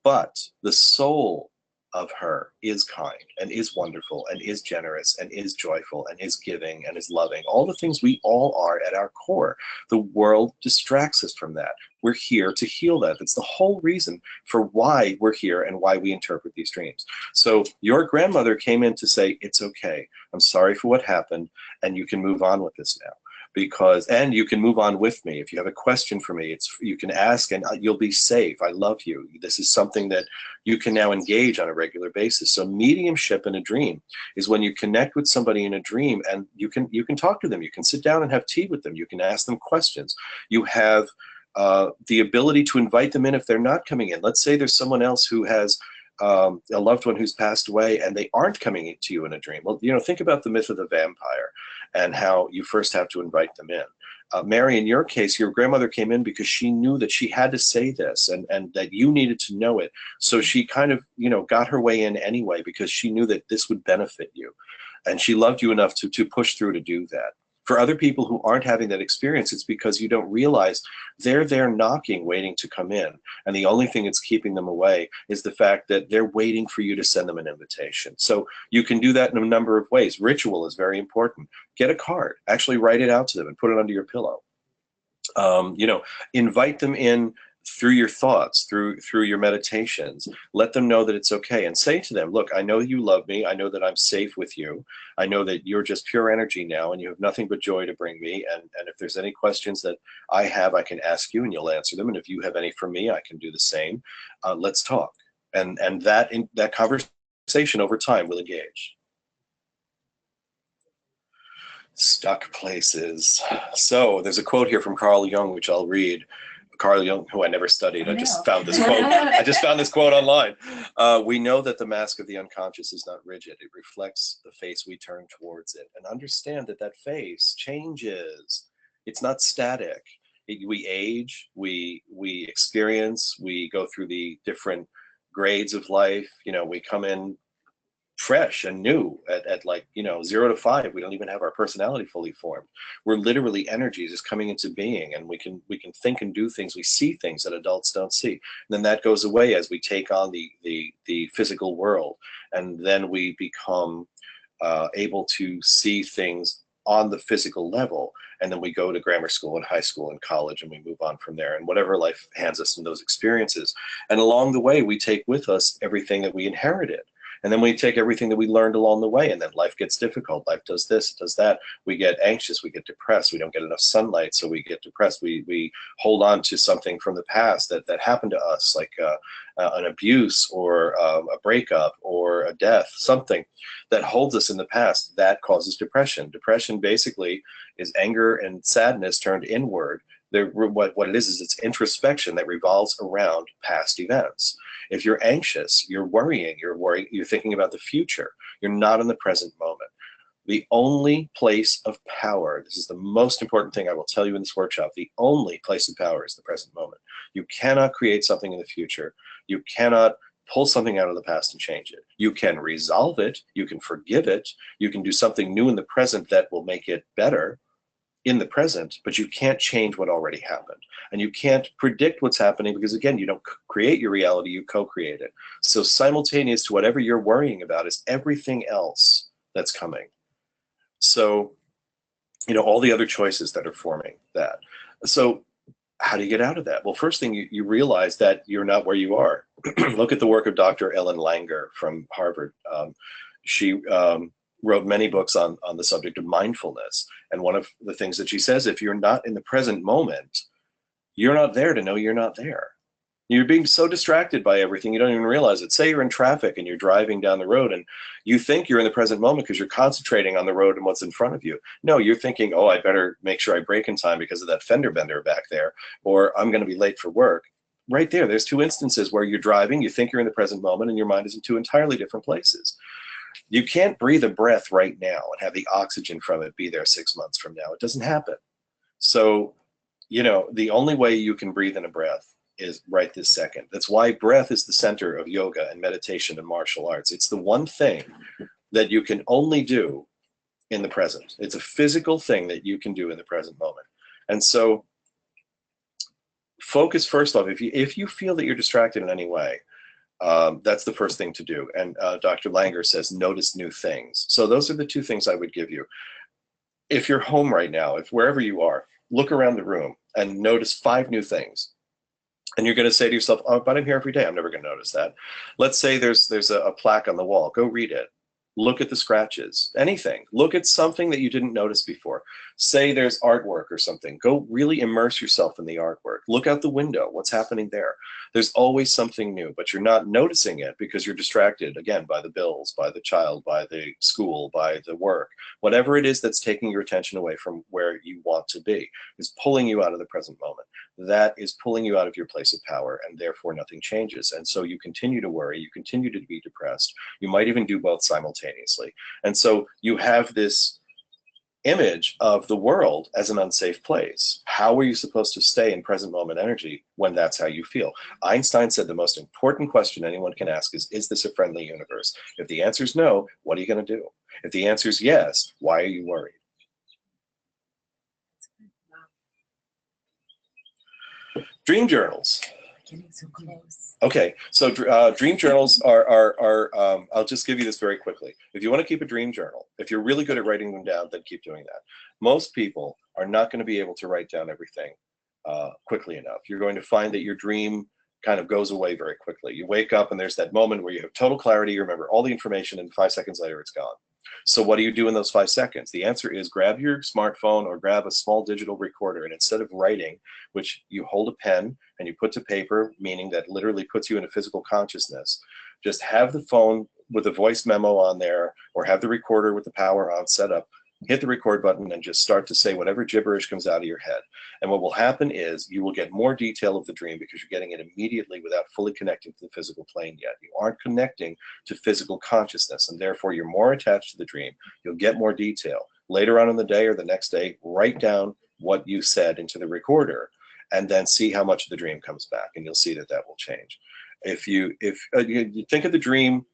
But the soul of her is kind and is wonderful and is generous and is joyful and is giving and is loving. All the things we all are at our core. The world distracts us from that. We're here to heal that. That's the whole reason for why we're here and why we interpret these dreams. So your grandmother came in to say, it's okay. I'm sorry for what happened, and you can move on with this now. And you can move on with me. If you have a question for me, you can ask and you'll be safe. I love you. This is something that you can now engage on a regular basis. So mediumship in a dream is when you connect with somebody in a dream and you can talk to them. You can sit down and have tea with them. You can ask them questions. You have the ability to invite them in if they're not coming in. Let's say there's someone else who has a loved one who's passed away and they aren't coming to you in a dream. Well, think about the myth of the vampire and how you first have to invite them in. Mary, in your case, your grandmother came in because she knew that she had to say this and that you needed to know it. So she kind of, got her way in anyway because she knew that this would benefit you. And she loved you enough to push through to do that. For other people who aren't having that experience, it's because you don't realize they're there knocking, waiting to come in. And the only thing that's keeping them away is the fact that they're waiting for you to send them an invitation. So you can do that in a number of ways. Ritual is very important. Get a card, actually write it out to them and put it under your pillow. Invite them in through your thoughts, through your meditations. Let them know that it's okay, and say to them, look, I know you love me. I know that I'm safe with you. I know that you're just pure energy now and you have nothing but joy to bring me. And if there's any questions that I have, I can ask you and you'll answer them. And if you have any for me, I can do the same. Let's talk. And that conversation over time will engage. Stuck places. So there's a quote here from Carl Jung, which I'll read. Carl Jung, who I never studied. I just found this quote. I just found this quote online. We know that the mask of the unconscious is not rigid. It reflects the face we turn towards it. And understand that that face changes. It's not static. We age, we experience, we go through the different grades of life. We come in fresh and new at 0 to 5. We don't even have our personality fully formed. We're literally energy just coming into being, and we can think and do things. We see things that adults don't see. And then that goes away as we take on the physical world, and then we become able to see things on the physical level. And then we go to grammar school and high school and college, and we move on from there, and whatever life hands us in those experiences. And along the way, we take with us everything that we inherited. And then we take everything that we learned along the way, and then life gets difficult. Life does this, it does that. We get anxious, we get depressed, we don't get enough sunlight, so we get depressed. We hold on to something from the past that happened to us, like an abuse or a breakup or a death, something that holds us in the past. That causes depression. Depression basically is anger and sadness turned inward. What it is it's introspection that revolves around past events. If you're anxious, you're worrying, you're thinking about the future. You're not in the present moment. The only place of power, this is the most important thing I will tell you in this workshop, the only place of power is the present moment. You cannot create something in the future. You cannot pull something out of the past and change it. You can resolve it. You can forgive it. You can do something new in the present that will make it better in the present, but you can't change what already happened. And you can't predict what's happening because, again, you don't create your reality, you co-create it. So simultaneous to whatever you're worrying about is everything else that's coming. So, all the other choices that are forming that. So how do you get out of that? Well, first thing, you realize that you're not where you are. Look at the work of Dr. Ellen Langer from Harvard. She wrote many books on the subject of mindfulness. And one of the things that she says, if you're not in the present moment, you're not there to know you're not there. You're being so distracted by everything, you don't even realize it. Say you're in traffic and you're driving down the road and you think you're in the present moment because you're concentrating on the road and what's in front of you. No, you're thinking, oh, I better make sure I brake in time because of that fender bender back there, or I'm going to be late for work. Right there, there's two instances where you're driving, you think you're in the present moment, and your mind is in two entirely different places. You can't breathe a breath right now and have the oxygen from it be there 6 months from now. It doesn't happen. So, the only way you can breathe in a breath is right this second. That's why breath is the center of yoga and meditation and martial arts. It's the one thing that you can only do in the present. It's a physical thing that you can do in the present moment. And so focus first off. If you feel that you're distracted in any way, that's the first thing to do. And Dr. Langer says, notice new things. So those are the two things I would give you. If you're home right now, if wherever you are, look around the room and notice 5 new things. And you're going to say to yourself, oh, but I'm here every day. I'm never going to notice that. Let's say there's a plaque on the wall. Go read it. Look at the scratches, anything. Look at something that you didn't notice before. Say there's artwork or something. Go really immerse yourself in the artwork. Look out the window. What's happening there? There's always something new, but you're not noticing it because you're distracted, again, by the bills, by the child, by the school, by the work. Whatever it is that's taking your attention away from where you want to be is pulling you out of the present moment. That is pulling you out of your place of power, and therefore nothing changes. And so you continue to worry, you continue to be depressed. You might even do both simultaneously. And so you have this image of the world as an unsafe place. How are you supposed to stay in present moment energy when that's how you feel? Einstein said the most important question anyone can ask is this a friendly universe? If the answer is no, what are you going to do? If the answer is yes, why are you worried? Dream journals. Getting so close. Okay, so dream journals are I'll just give you this very quickly. If you want to keep a dream journal, if you're really good at writing them down, then keep doing that. Most people are not going to be able to write down everything quickly enough. You're going to find that your dream kind of goes away very quickly. You wake up and there's that moment where you have total clarity, you remember all the information, and 5 seconds later it's gone. So what do you do in those 5 seconds? The answer is grab your smartphone or grab a small digital recorder, and instead of writing, which you hold a pen and you put to paper, meaning that literally puts you in a physical consciousness, just have the phone with a voice memo on there, or have the recorder with the power on set up, hit the record button and just start to say whatever gibberish comes out of your head. And what will happen is you will get more detail of the dream because you're getting it immediately without fully connecting to the physical plane yet. You aren't connecting to physical consciousness, and therefore you're more attached to the dream. You'll get more detail. Later on in the day or the next day, write down what you said into the recorder and then see how much of the dream comes back, and you'll see that that will change. If you think of the dream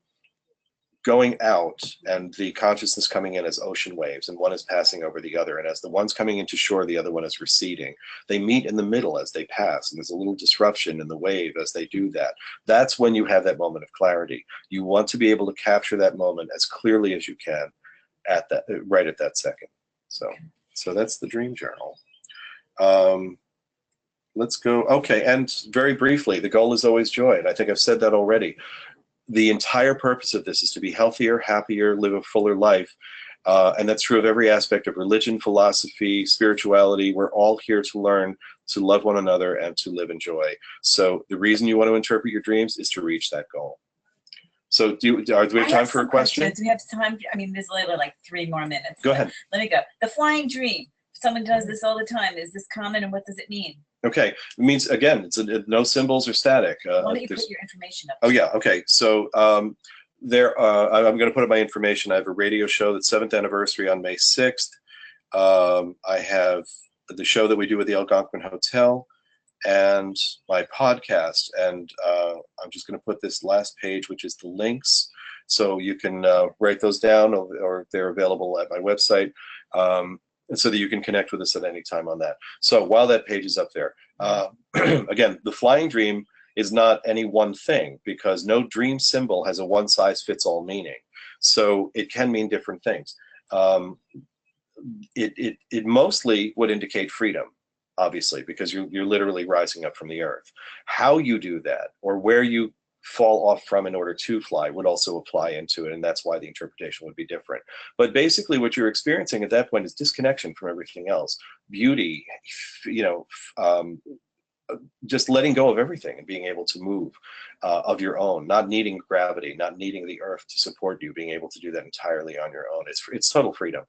going out and the consciousness coming in as ocean waves, and one is passing over the other, and as the one's coming into shore, the other one is receding. They meet in the middle as they pass, and there's a little disruption in the wave as they do that. That's when you have that moment of clarity. You want to be able to capture that moment as clearly as you can at that, right at that second. So that's the dream journal. Let's go. Okay, and very briefly, the goal is always joy, and I think I've said that already. The entire purpose of this is to be healthier, happier, live a fuller life. And that's true of every aspect of religion, philosophy, spirituality. We're all here to learn to love one another and to live in joy. So the reason you want to interpret your dreams is to reach that goal. So do we have time for a question? Questions. We have time. I mean, there's literally like 3 more minutes. Go ahead. Let me go. The flying dream. Someone does this all the time. Is this common, and what does it mean? Okay, it means, again, it's no symbols or static. Why don't you put your information up? Oh yeah, okay. So I'm going to put up my information. I have a radio show that's 7th anniversary on May 6th. I have the show that we do at the Algonquin Hotel, and my podcast. And I'm just going to put this last page, which is the links, so you can write those down, or they're available at my website. And so that you can connect with us at any time on that. So while that page is up there, again, the flying dream is not any one thing, because no dream symbol has a one-size-fits-all meaning. So it can mean different things. It mostly would indicate freedom, obviously, because you're literally rising up from the earth. How you do that, or where you fall off from in order to fly, would also apply into it, and that's why the interpretation would be different. But basically what you're experiencing at that point is disconnection from everything else. Beauty, just letting go of everything and being able to move of your own, not needing gravity, not needing the earth to support you, being able to do that entirely on your own. It's total freedom.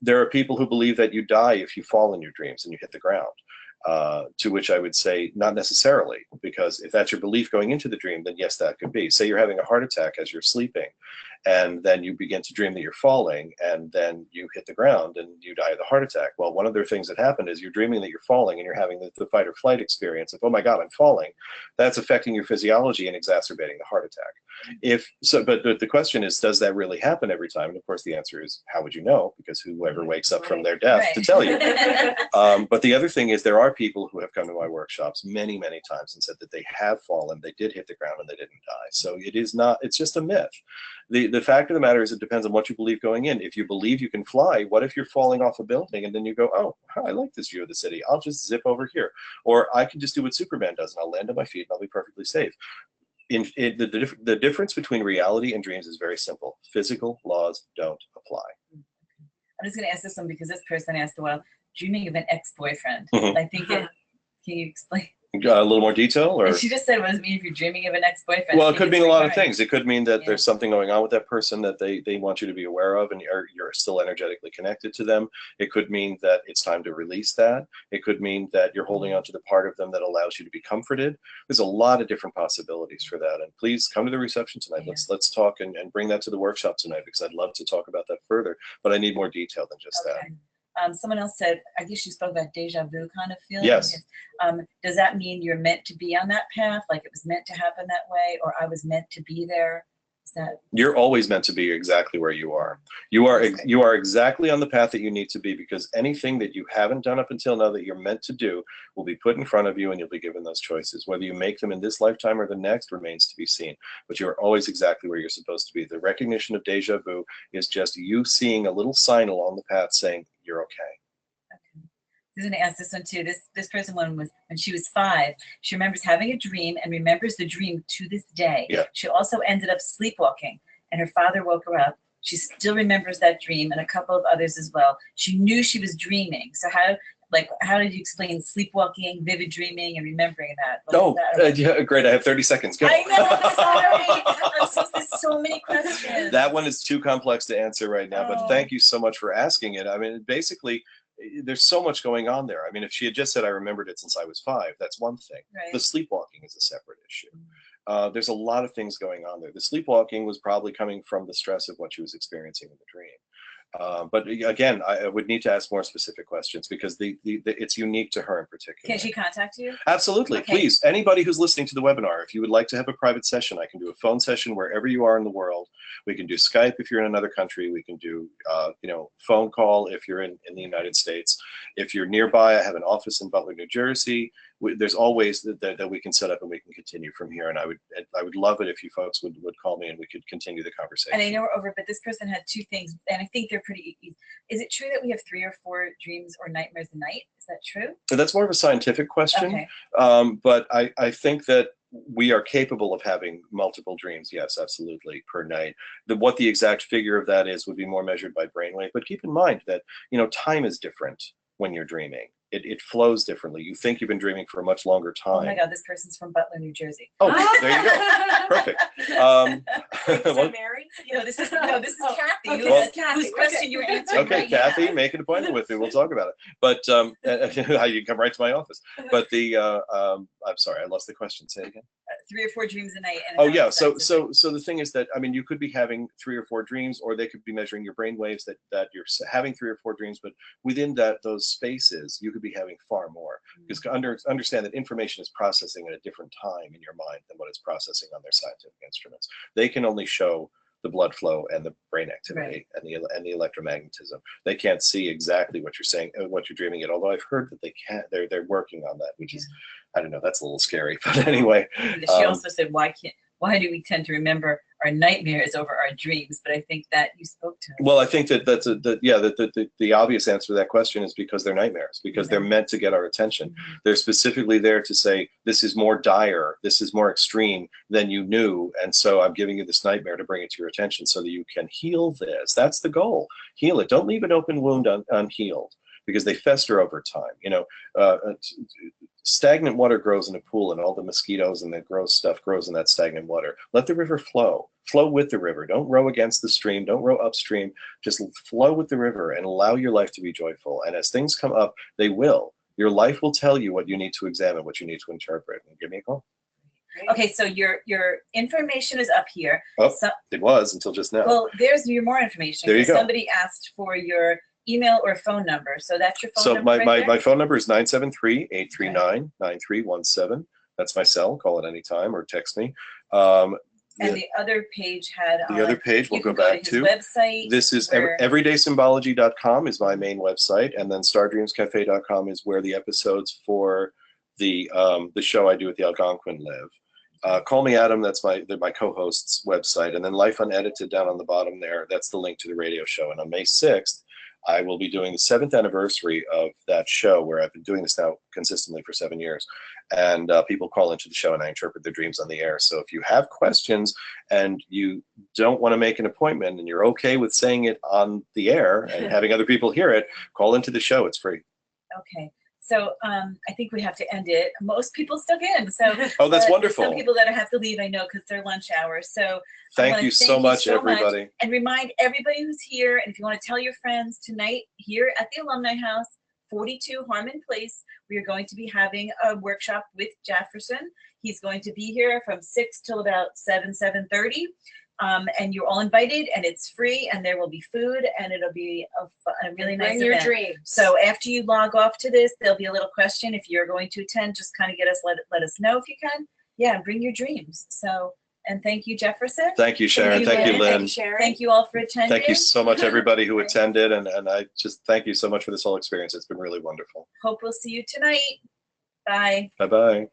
There are people who believe that you die if you fall in your dreams and you hit the ground. To which I would say not necessarily, because if that's your belief going into the dream, then yes, that could be. Say you're having a heart attack as you're sleeping, and then you begin to dream that you're falling, and then you hit the ground and you die of the heart attack. Well, one of the things that happened is you're dreaming that you're falling and you're having the fight or flight experience of, oh my God, I'm falling. That's affecting your physiology and exacerbating the heart attack. But the question is, does that really happen every time? And of course the answer is, how would you know? Because whoever wakes up from their death to tell you. But the other thing is, there are people who have come to my workshops many, many times and said that they have fallen, they did hit the ground, and they didn't die. So it's just a myth. The fact of the matter is, it depends on what you believe going in. If you believe you can fly, what if you're falling off a building and then you go, oh, I like this view of the city, I'll just zip over here. Or I can just do what Superman does and I'll land on my feet and I'll be perfectly safe. The difference between reality and dreams is very simple. Physical laws don't apply. I'm just going to ask this one because this person asked, well, dreaming of an ex-boyfriend. Mhm. I think can you explain? A little more detail, or? And she just said, what does it mean if you're dreaming of an ex-boyfriend? Well, it could mean a lot of things. It could mean that Yeah. there's something going on with that person that they want you to be aware of, and you're still energetically connected to them. It could mean that it's time to release that. It could mean that you're holding on to the part of them that allows you to be comforted. There's a lot of different possibilities for that. And please come to the reception tonight. Yeah. Let's talk and bring that to the workshop tonight, because I'd love to talk about that further. But I need more detail than just that. Okay. Someone else said, I guess you spoke about deja vu kind of feeling. Yes. Does that mean you're meant to be on that path? Like it was meant to happen that way, or I was meant to be there? Is that? You're always meant to be exactly where you are. You are exactly on the path that you need to be, because anything that you haven't done up until now that you're meant to do will be put in front of you, and you'll be given those choices. Whether you make them in this lifetime or the next remains to be seen. But you're always exactly where you're supposed to be. The recognition of deja vu is just you seeing a little sign along the path saying you're okay. Okay. I was going to ask this one too. This person one was when she was 5. She remembers having a dream and remembers the dream to this day. Yeah. She also ended up sleepwalking, and her father woke her up. She still remembers that dream and a couple of others as well. She knew she was dreaming. So how did you explain sleepwalking, vivid dreaming, and remembering that? Yeah, great. I have 30 seconds. Go. I know. I'm sorry. There's so many questions. That one is too complex to answer right now, but Oh. thank you so much for asking it. I mean, basically, there's so much going on there. I mean, if she had just said, I remembered it since I was 5, that's one thing. Right. The sleepwalking is a separate issue. There's a lot of things going on there. The sleepwalking was probably coming from the stress of what she was experiencing in the dream. But again, I would need to ask more specific questions, because it's unique to her in particular. Can she contact you? Absolutely. Okay. Please, anybody who's listening to the webinar, if you would like to have a private session, I can do a phone session wherever you are in the world. We can do Skype if you're in another country. We can do, phone call if you're in the United States. If you're nearby, I have an office in Butler, New Jersey. There's always that we can set up, and we can continue from here. And I would love it if you folks would call me and we could continue the conversation. And I know we're over, but this person had 2 things, and I think they're pretty easy. Is it true that we have 3 or 4 dreams or nightmares a night? Is that true? That's more of a scientific question. Okay. But I think that we are capable of having multiple dreams. Yes, absolutely, per night. What the exact figure of that is would be more measured by brainwave. But keep in mind that, time is different when you're dreaming. It flows differently. You think you've been dreaming for a much longer time. Oh my God, this person's from Butler, New Jersey. Oh, there you go. Perfect. So Mary? This is Kathy. Okay. Whose question you were answering. Okay, right Kathy, now. make an appointment with me. We'll talk about it. But you can come right to my office. But I'm sorry, I lost the question. Say it again. 3 or 4 dreams a night. And Oh yeah. So the thing is that, I mean, you could be having 3 or 4 dreams, or they could be measuring your brain waves that you're having 3 or 4 dreams, but within those spaces, you could be having far more. Because understand that information is processing at a different time in your mind than what it's processing on their scientific instruments. They can only show the blood flow and the brain activity, right, and the electromagnetism. They can't see exactly what you're saying, what you're dreaming yet. Although I've heard that they can. They're working on that, which is, I don't know, that's a little scary. But anyway, she also said, why do we tend to remember our nightmares over our dreams? But I think that you spoke to. Well, I think the obvious answer to that question is because they're nightmares, because they're meant to get our attention. Mm-hmm. They're specifically there to say, this is more dire, this is more extreme than you knew, and so I'm giving you this nightmare to bring it to your attention so that you can heal this. That's the goal. Heal it. Don't leave an open wound unhealed, because they fester over time. Stagnant water grows in a pool, and all the mosquitoes and the gross stuff grows in that stagnant water. Let the river flow. Flow with the river. Don't row against the stream. Don't row upstream. Just flow with the river and allow your life to be joyful. And as things come up, they will. Your life will tell you what you need to examine, what you need to interpret. And give me a call. Okay, so your information is up here. Oh, it was until just now. Well, there's your more information. There you go. Somebody asked for your email or phone number. So that's your phone number. So my phone number is 973-839-9317. That's my cell. Call it anytime or text me. And the other page had the other page we'll go back to. Website. This is everydaysymbology.com is my main website, and then stardreamscafe.com is where the episodes for the show I do at the Algonquin live. Call me Adam, that's my co-host's website, and then Life Unedited down on the bottom there, that's the link to the radio show. And on May 6th, I will be doing the 7th anniversary of that show, where I've been doing this now consistently for 7 years. And people call into the show and I interpret their dreams on the air. So if you have questions and you don't want to make an appointment and you're okay with saying it on the air and having other people hear it, call into the show. It's free. Okay. So I think we have to end it. Most people stuck in. So Oh, that's there's wonderful. some people that have to leave, I know, because they're lunch hour. So Thank you so much, everybody. and remind everybody who's here, and if you want to tell your friends, tonight here at the Alumni House, 42 Harmon Place, we are going to be having a workshop with Jefferson. He's going to be here from 6 till about 7:30. And you're all invited, and it's free, and there will be food, and it'll be a really nice Bring your event. dreams. So after you log off to this, there'll be a little question. If you're going to attend, just kind of let us know if you can. Yeah, bring your dreams. So, and thank you, Jefferson. Thank you, Sharon. Thank you, Lynn. Thank you, Sharon. Thank you all for attending. Thank you so much, everybody who attended, and I just thank you so much for this whole experience. It's been really wonderful. Hope we'll see you tonight. Bye. Bye-bye.